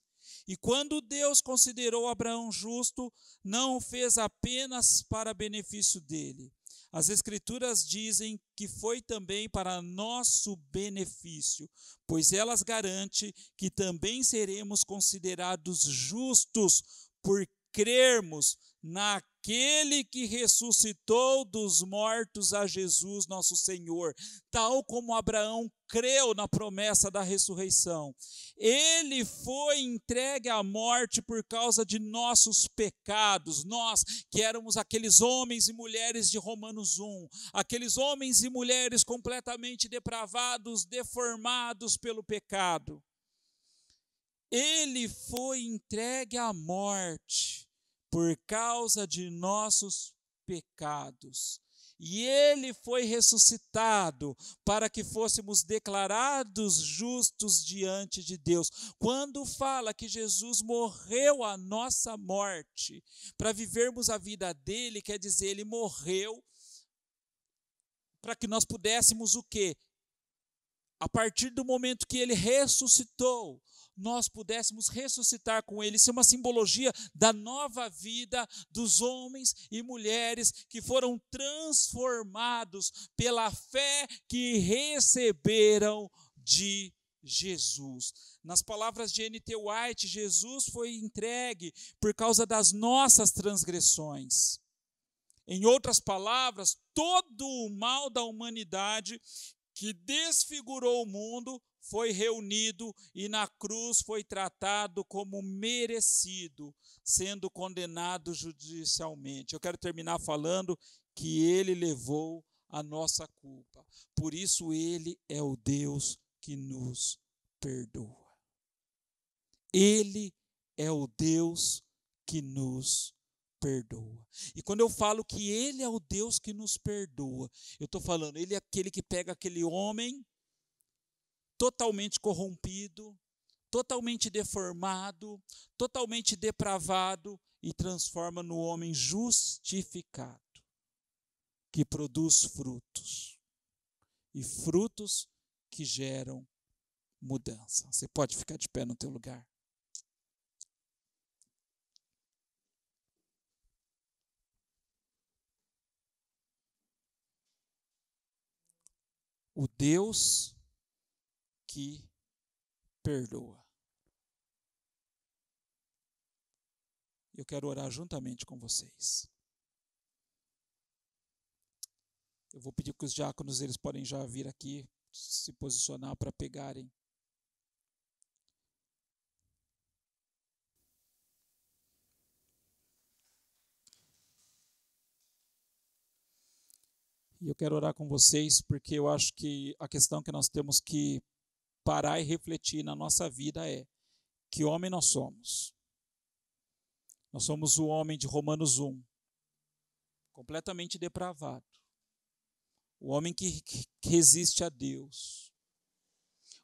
E quando Deus considerou Abraão justo, não o fez apenas para benefício dele. As Escrituras dizem que foi também para nosso benefício, pois elas garantem que também seremos considerados justos por crermos naquele que ressuscitou dos mortos a Jesus nosso Senhor, tal como Abraão creu na promessa da ressurreição. Ele foi entregue à morte por causa de nossos pecados, nós que éramos aqueles homens e mulheres de Romanos 1, aqueles homens e mulheres completamente depravados, deformados pelo pecado. Ele foi entregue à morte por causa de nossos pecados. E ele foi ressuscitado para que fôssemos declarados justos diante de Deus. Quando fala que Jesus morreu a nossa morte para vivermos a vida dele, quer dizer, ele morreu para que nós pudéssemos o quê? A partir do momento que ele ressuscitou, nós pudéssemos ressuscitar com ele. Isso é uma simbologia da nova vida dos homens e mulheres que foram transformados pela fé que receberam de Jesus. Nas palavras de N.T. White, Jesus foi entregue por causa das nossas transgressões. Em outras palavras, todo o mal da humanidade que desfigurou o mundo foi reunido e na cruz foi tratado como merecido, sendo condenado judicialmente. Eu quero terminar falando que ele levou a nossa culpa. Por isso ele é o Deus que nos perdoa. Ele é o Deus que nos perdoa. E quando eu falo que Ele é o Deus que nos perdoa, eu estou falando, Ele é aquele que pega aquele homem totalmente corrompido, totalmente deformado, totalmente depravado e transforma no homem justificado, que produz frutos. E frutos que geram mudança. Você pode ficar de pé no teu lugar. O Deus que perdoa. Eu quero orar juntamente com vocês. Eu vou pedir que os diáconos, eles podem já vir aqui, se posicionar para pegarem. E eu quero orar com vocês, porque eu acho que a questão que nós temos que parar e refletir na nossa vida é: que homem nós somos? Nós somos o homem de Romanos 1, completamente depravado. O homem que resiste a Deus.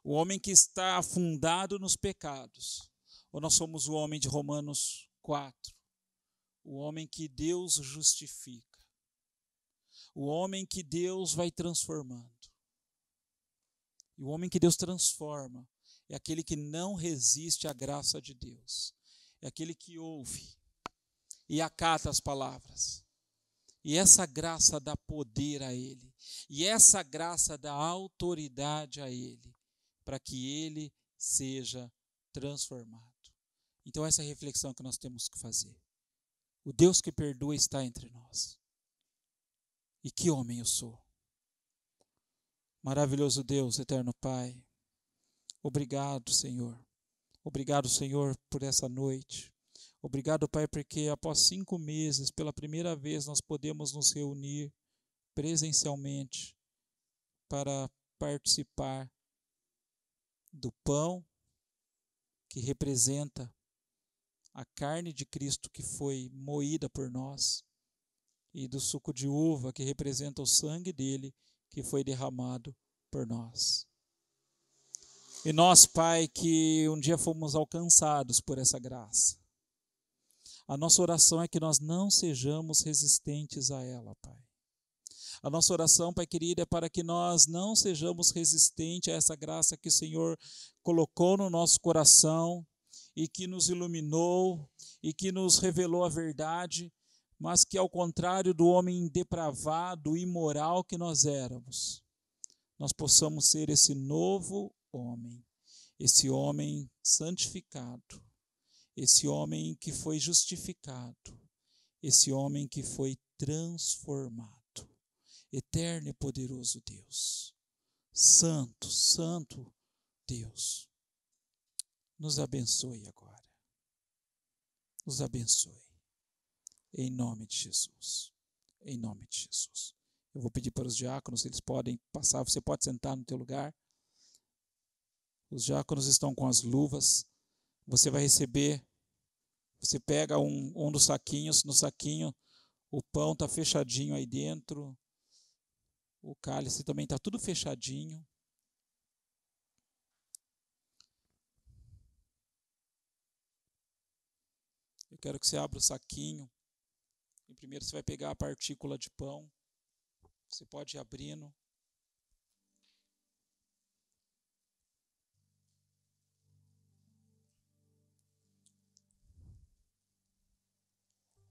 O homem que está afundado nos pecados. Ou nós somos o homem de Romanos 4, o homem que Deus justifica. O homem que Deus vai transformando. E o homem que Deus transforma é aquele que não resiste à graça de Deus. É aquele que ouve e acata as palavras. E essa graça dá poder a ele. E essa graça dá autoridade a ele, para que ele seja transformado. Então essa é a reflexão que nós temos que fazer. O Deus que perdoa está entre nós. E que homem eu sou. Maravilhoso Deus, eterno Pai. Obrigado, Senhor. Obrigado, Senhor, por essa noite. Obrigado, Pai, porque após 5 meses, pela primeira vez, nós podemos nos reunir presencialmente para participar do pão que representa a carne de Cristo que foi moída por nós e do suco de uva que representa o sangue dele que foi derramado por nós. E nós, Pai, que um dia fomos alcançados por essa graça, a nossa oração é que nós não sejamos resistentes a ela, Pai. A nossa oração, Pai querido, é para que nós não sejamos resistentes a essa graça que o Senhor colocou no nosso coração e que nos iluminou e que nos revelou a verdade, mas que, ao contrário do homem depravado, imoral que nós éramos, nós possamos ser esse novo homem, esse homem santificado, esse homem que foi justificado, esse homem que foi transformado. Eterno e poderoso Deus, santo, santo Deus, nos abençoe agora, nos abençoe, em nome de Jesus, em nome de Jesus. Eu vou pedir para os diáconos, eles podem passar, você pode sentar no teu lugar. Os diáconos estão com as luvas, você vai receber, você pega um dos saquinhos, no saquinho o pão está fechadinho aí dentro, o cálice também está tudo fechadinho. Eu quero que você abra o saquinho. E primeiro você vai pegar a partícula de pão. Você pode ir abrindo.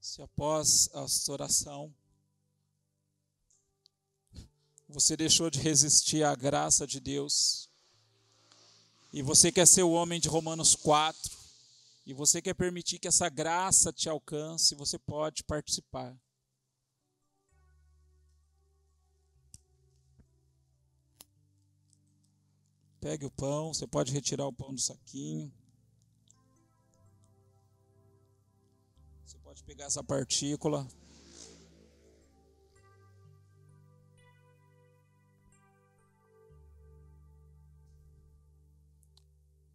Se após a sua oração você deixou de resistir à graça de Deus e você quer ser o homem de Romanos 4 e você quer permitir que essa graça te alcance, você pode participar. Pegue o pão, você pode retirar o pão do saquinho. Você pode pegar essa partícula.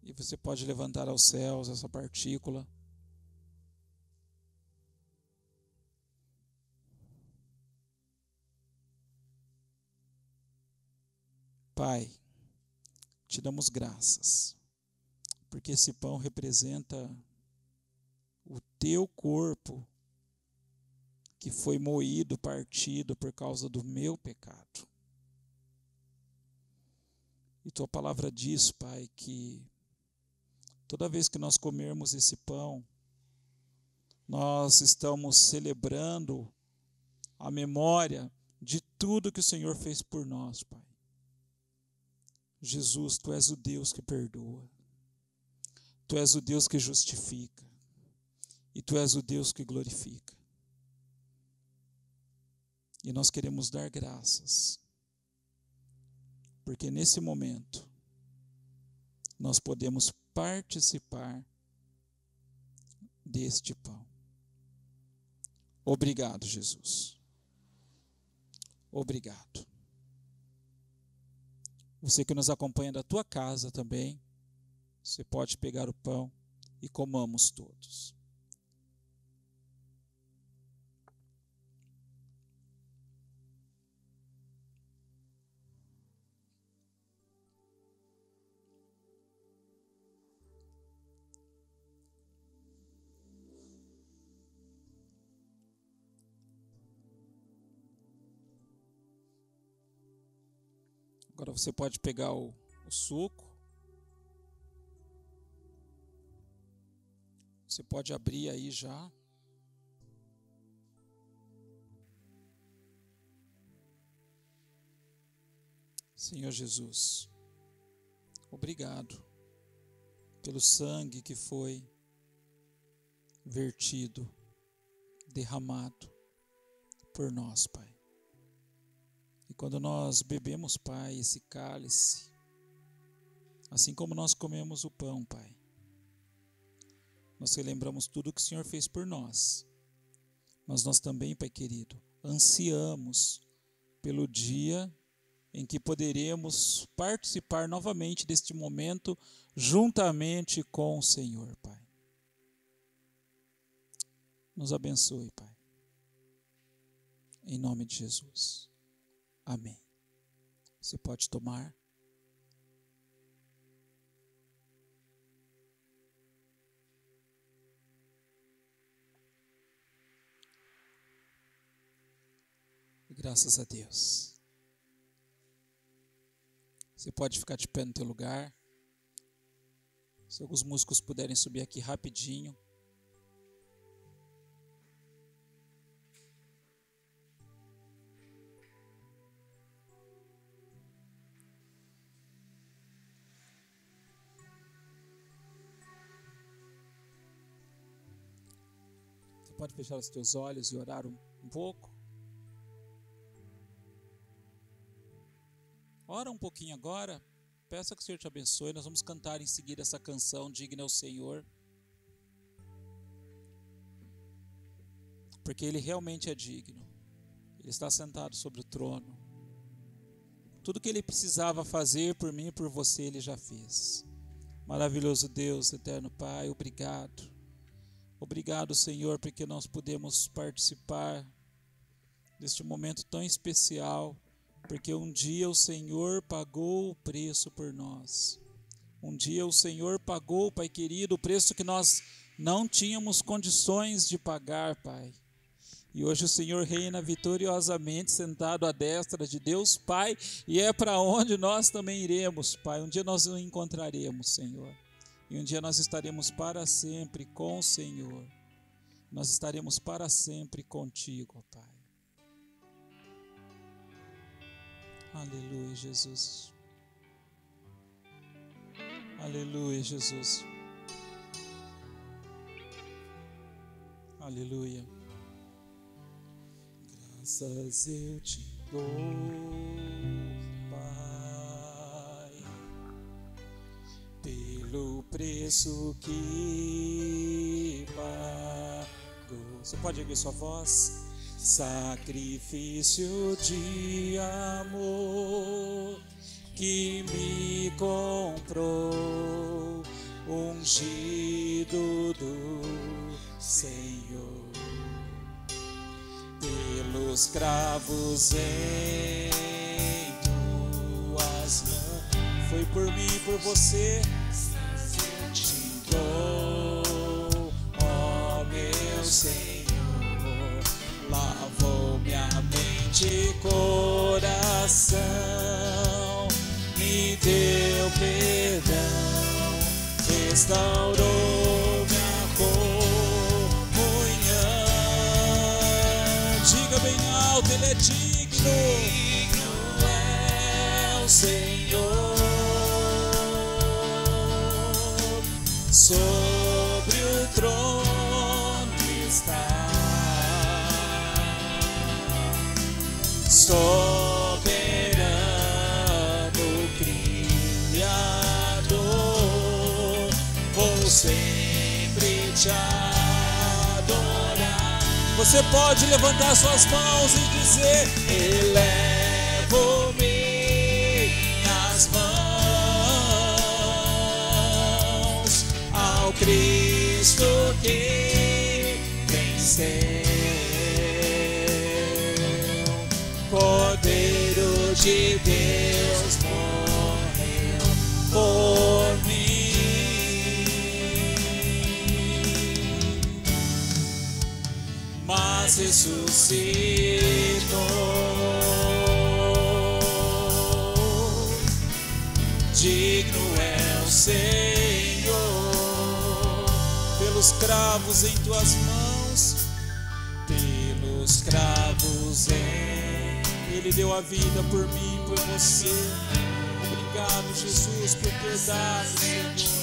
E você pode levantar aos céus essa partícula. Pai, te damos graças, porque esse pão representa o teu corpo que foi moído, partido por causa do meu pecado. E tua palavra diz, Pai, que toda vez que nós comermos esse pão, nós estamos celebrando a memória de tudo que o Senhor fez por nós, Pai. Jesus, tu és o Deus que perdoa. Tu és o Deus que justifica. E tu és o Deus que glorifica. E nós queremos dar graças, porque nesse momento nós podemos participar deste pão. Obrigado, Jesus. Obrigado. Você que nos acompanha da tua casa também, você pode pegar o pão e comamos todos. Agora você pode pegar o suco. Você pode abrir aí já. Senhor Jesus, obrigado pelo sangue que foi vertido, derramado por nós, Pai. E quando nós bebemos, Pai, esse cálice, assim como nós comemos o pão, Pai, nós relembramos tudo que o Senhor fez por nós. Mas nós também, Pai querido, ansiamos pelo dia em que poderemos participar novamente deste momento juntamente com o Senhor, Pai. Nos abençoe, Pai. Em nome de Jesus. Amém. Você pode tomar. Graças a Deus. Você pode ficar de pé no teu lugar. Se alguns músicos puderem subir aqui rapidinho. Você pode fechar os teus olhos e orar um pouco. Ora um pouquinho agora, peça que o Senhor te abençoe. Nós vamos cantar em seguida essa canção, Digno é o Senhor. Porque Ele realmente é digno. Ele está sentado sobre o trono. Tudo que Ele precisava fazer por mim e por você, Ele já fez. Maravilhoso Deus, eterno Pai, obrigado. Obrigado, Senhor, porque nós podemos participar deste momento tão especial. Porque um dia o Senhor pagou o preço por nós. Um dia o Senhor pagou, Pai querido, o preço que nós não tínhamos condições de pagar, Pai. E hoje o Senhor reina vitoriosamente sentado à destra de Deus, Pai, e é para onde nós também iremos, Pai. Um dia nós o encontraremos, Senhor. E um dia nós estaremos para sempre com o Senhor. Nós estaremos para sempre contigo, Pai. Aleluia, Jesus. Aleluia, Jesus. Aleluia. Graças eu te dou, Pai, pelo preço que pagou. Você pode erguer sua voz? Sacrifício de amor que me comprou, ungido do Senhor, pelos cravos em tuas mãos. foi por mim e por você. Te dou, ó meu Senhor, lavou minha mente e coração, me deu perdão, restaurou minha comunhão. Diga bem alto, Ele é digno, digno é o Senhor, sobre o trono está, soberano Criador, vou sempre te adorar. Você pode levantar suas mãos e dizer: elevo minhas mãos ao Cristo que venceu, Cordeiro de Deus morreu por mim, mas ressuscitou. Digno é o Senhor, pelos cravos em tuas mãos, pelos cravos Ele deu a vida por mim, por você. Obrigado, Jesus, por ter dado, Senhor.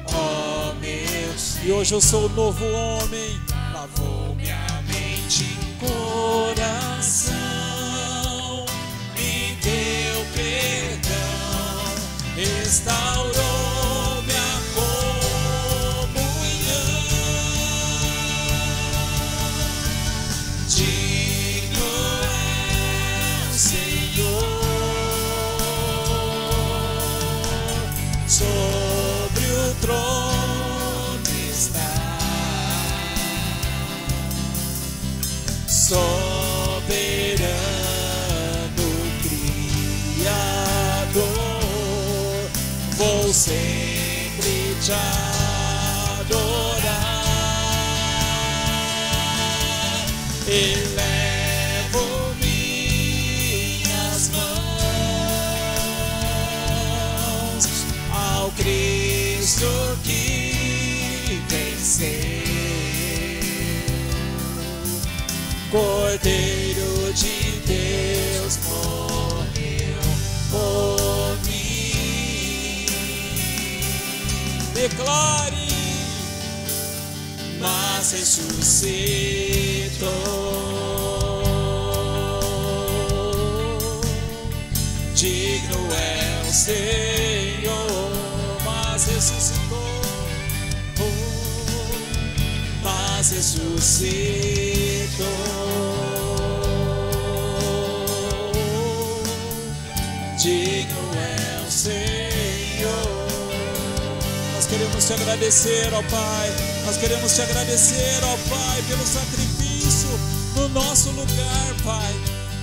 Oh, meu Deus. E hoje eu sou um novo homem. Lavou minha mente e coração, me deu perdão, restaurou minha comunhão. Digno é o Senhor, sobre o trono está, soberano Criador, vou sempre te adorar. Elevo minhas mãos ao Cristo que venceu, Cordeiro de Deus morreu por mim. Declare: mas ressuscitou. Digno é o Senhor, mas ressuscitou, mas ressuscitou. Digno é o Senhor. Nós queremos te agradecer, ó Pai. Nós queremos te agradecer, ó Pai, pelo sacrifício no nosso lugar, Pai.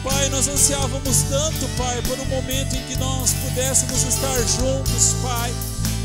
Pai, nós ansiávamos tanto, Pai, por um momento em que nós pudéssemos estar juntos, Pai.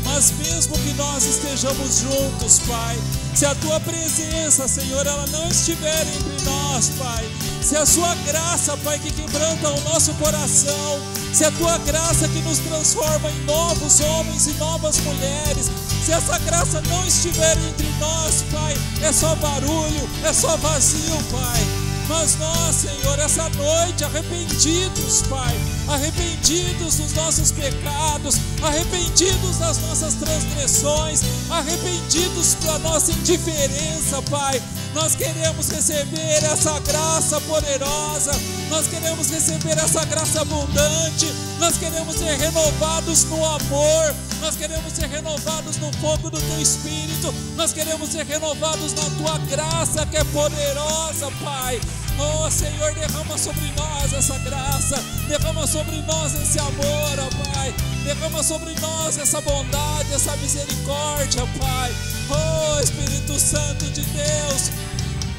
Mas mesmo que nós estejamos juntos, Pai, se a Tua presença, Senhor, ela não estiver entre nós, Pai, se a Sua graça, Pai, que quebranta o nosso coração, se a Tua graça que nos transforma em novos homens e novas mulheres, se essa graça não estiver entre nós, Pai, é só barulho, é só vazio, Pai. Mas nós, Senhor, essa noite, arrependidos, Pai, arrependidos dos nossos pecados, arrependidos das nossas transgressões, arrependidos da nossa indiferença, Pai, nós queremos receber essa graça poderosa, nós queremos receber essa graça abundante, nós queremos ser renovados no amor, nós queremos ser renovados no fogo do Teu Espírito, nós queremos ser renovados na Tua graça que é poderosa, Pai. Oh, Senhor, derrama sobre nós essa graça, derrama sobre nós esse amor, ó Pai, derrama sobre nós essa bondade, essa misericórdia, Pai. Oh, Espírito Santo de Deus,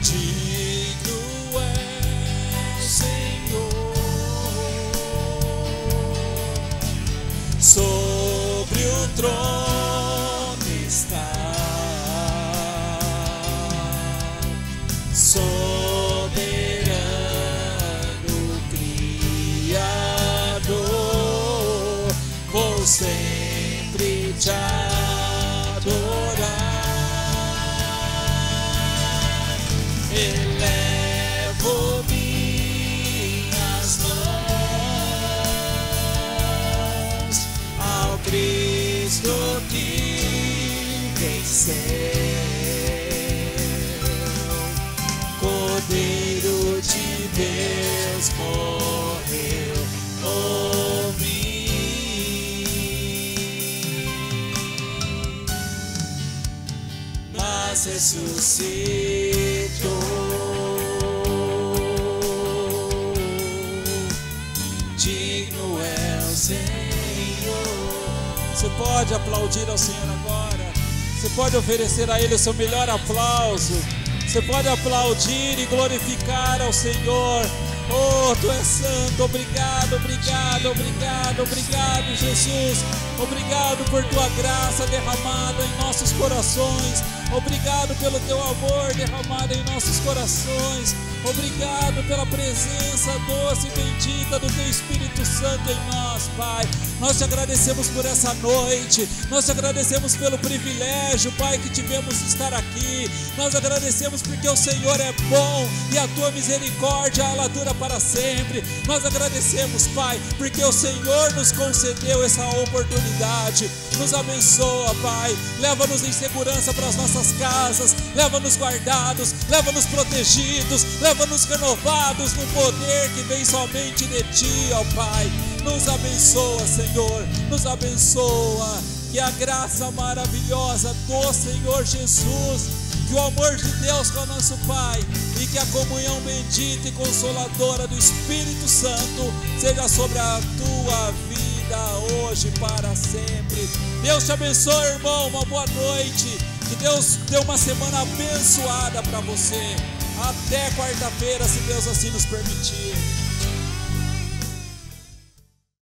digno é o Senhor, Cristo que venceu, Cordeiro de Deus morreu por mim, mas ressuscitou. Digno é o Senhor. Você pode aplaudir ao Senhor agora. Você pode oferecer a Ele o seu melhor aplauso. Você pode aplaudir e glorificar ao Senhor. Oh, Tu és santo. Obrigado, obrigado, obrigado, obrigado, Jesus. Obrigado por Tua graça derramada em nossos corações. Obrigado pelo Teu amor derramado em nossos corações. Obrigado pela presença doce e bendita do Teu Espírito Santo em nós, Pai. Nós Te agradecemos por essa noite. Nós Te agradecemos pelo privilégio, Pai, que tivemos de estar aqui. Nós agradecemos porque o Senhor é bom e a Tua misericórdia, ela dura para sempre. Nós agradecemos, Pai, porque o Senhor nos concedeu essa oportunidade. Nos abençoa, Pai. Leva-nos em segurança para as nossas casas. Leva-nos guardados. Leva-nos protegidos. Leva-nos renovados no poder que vem somente de Ti, ó Pai. Nos abençoa, Senhor. Nos abençoa. Que a graça maravilhosa do Senhor Jesus, que o amor de Deus com o nosso Pai e que a comunhão bendita e consoladora do Espírito Santo seja sobre a tua vida hoje e para sempre. Deus te abençoe, irmão. Uma boa noite. Que Deus dê uma semana abençoada para você. Até quarta-feira, se Deus assim nos permitir.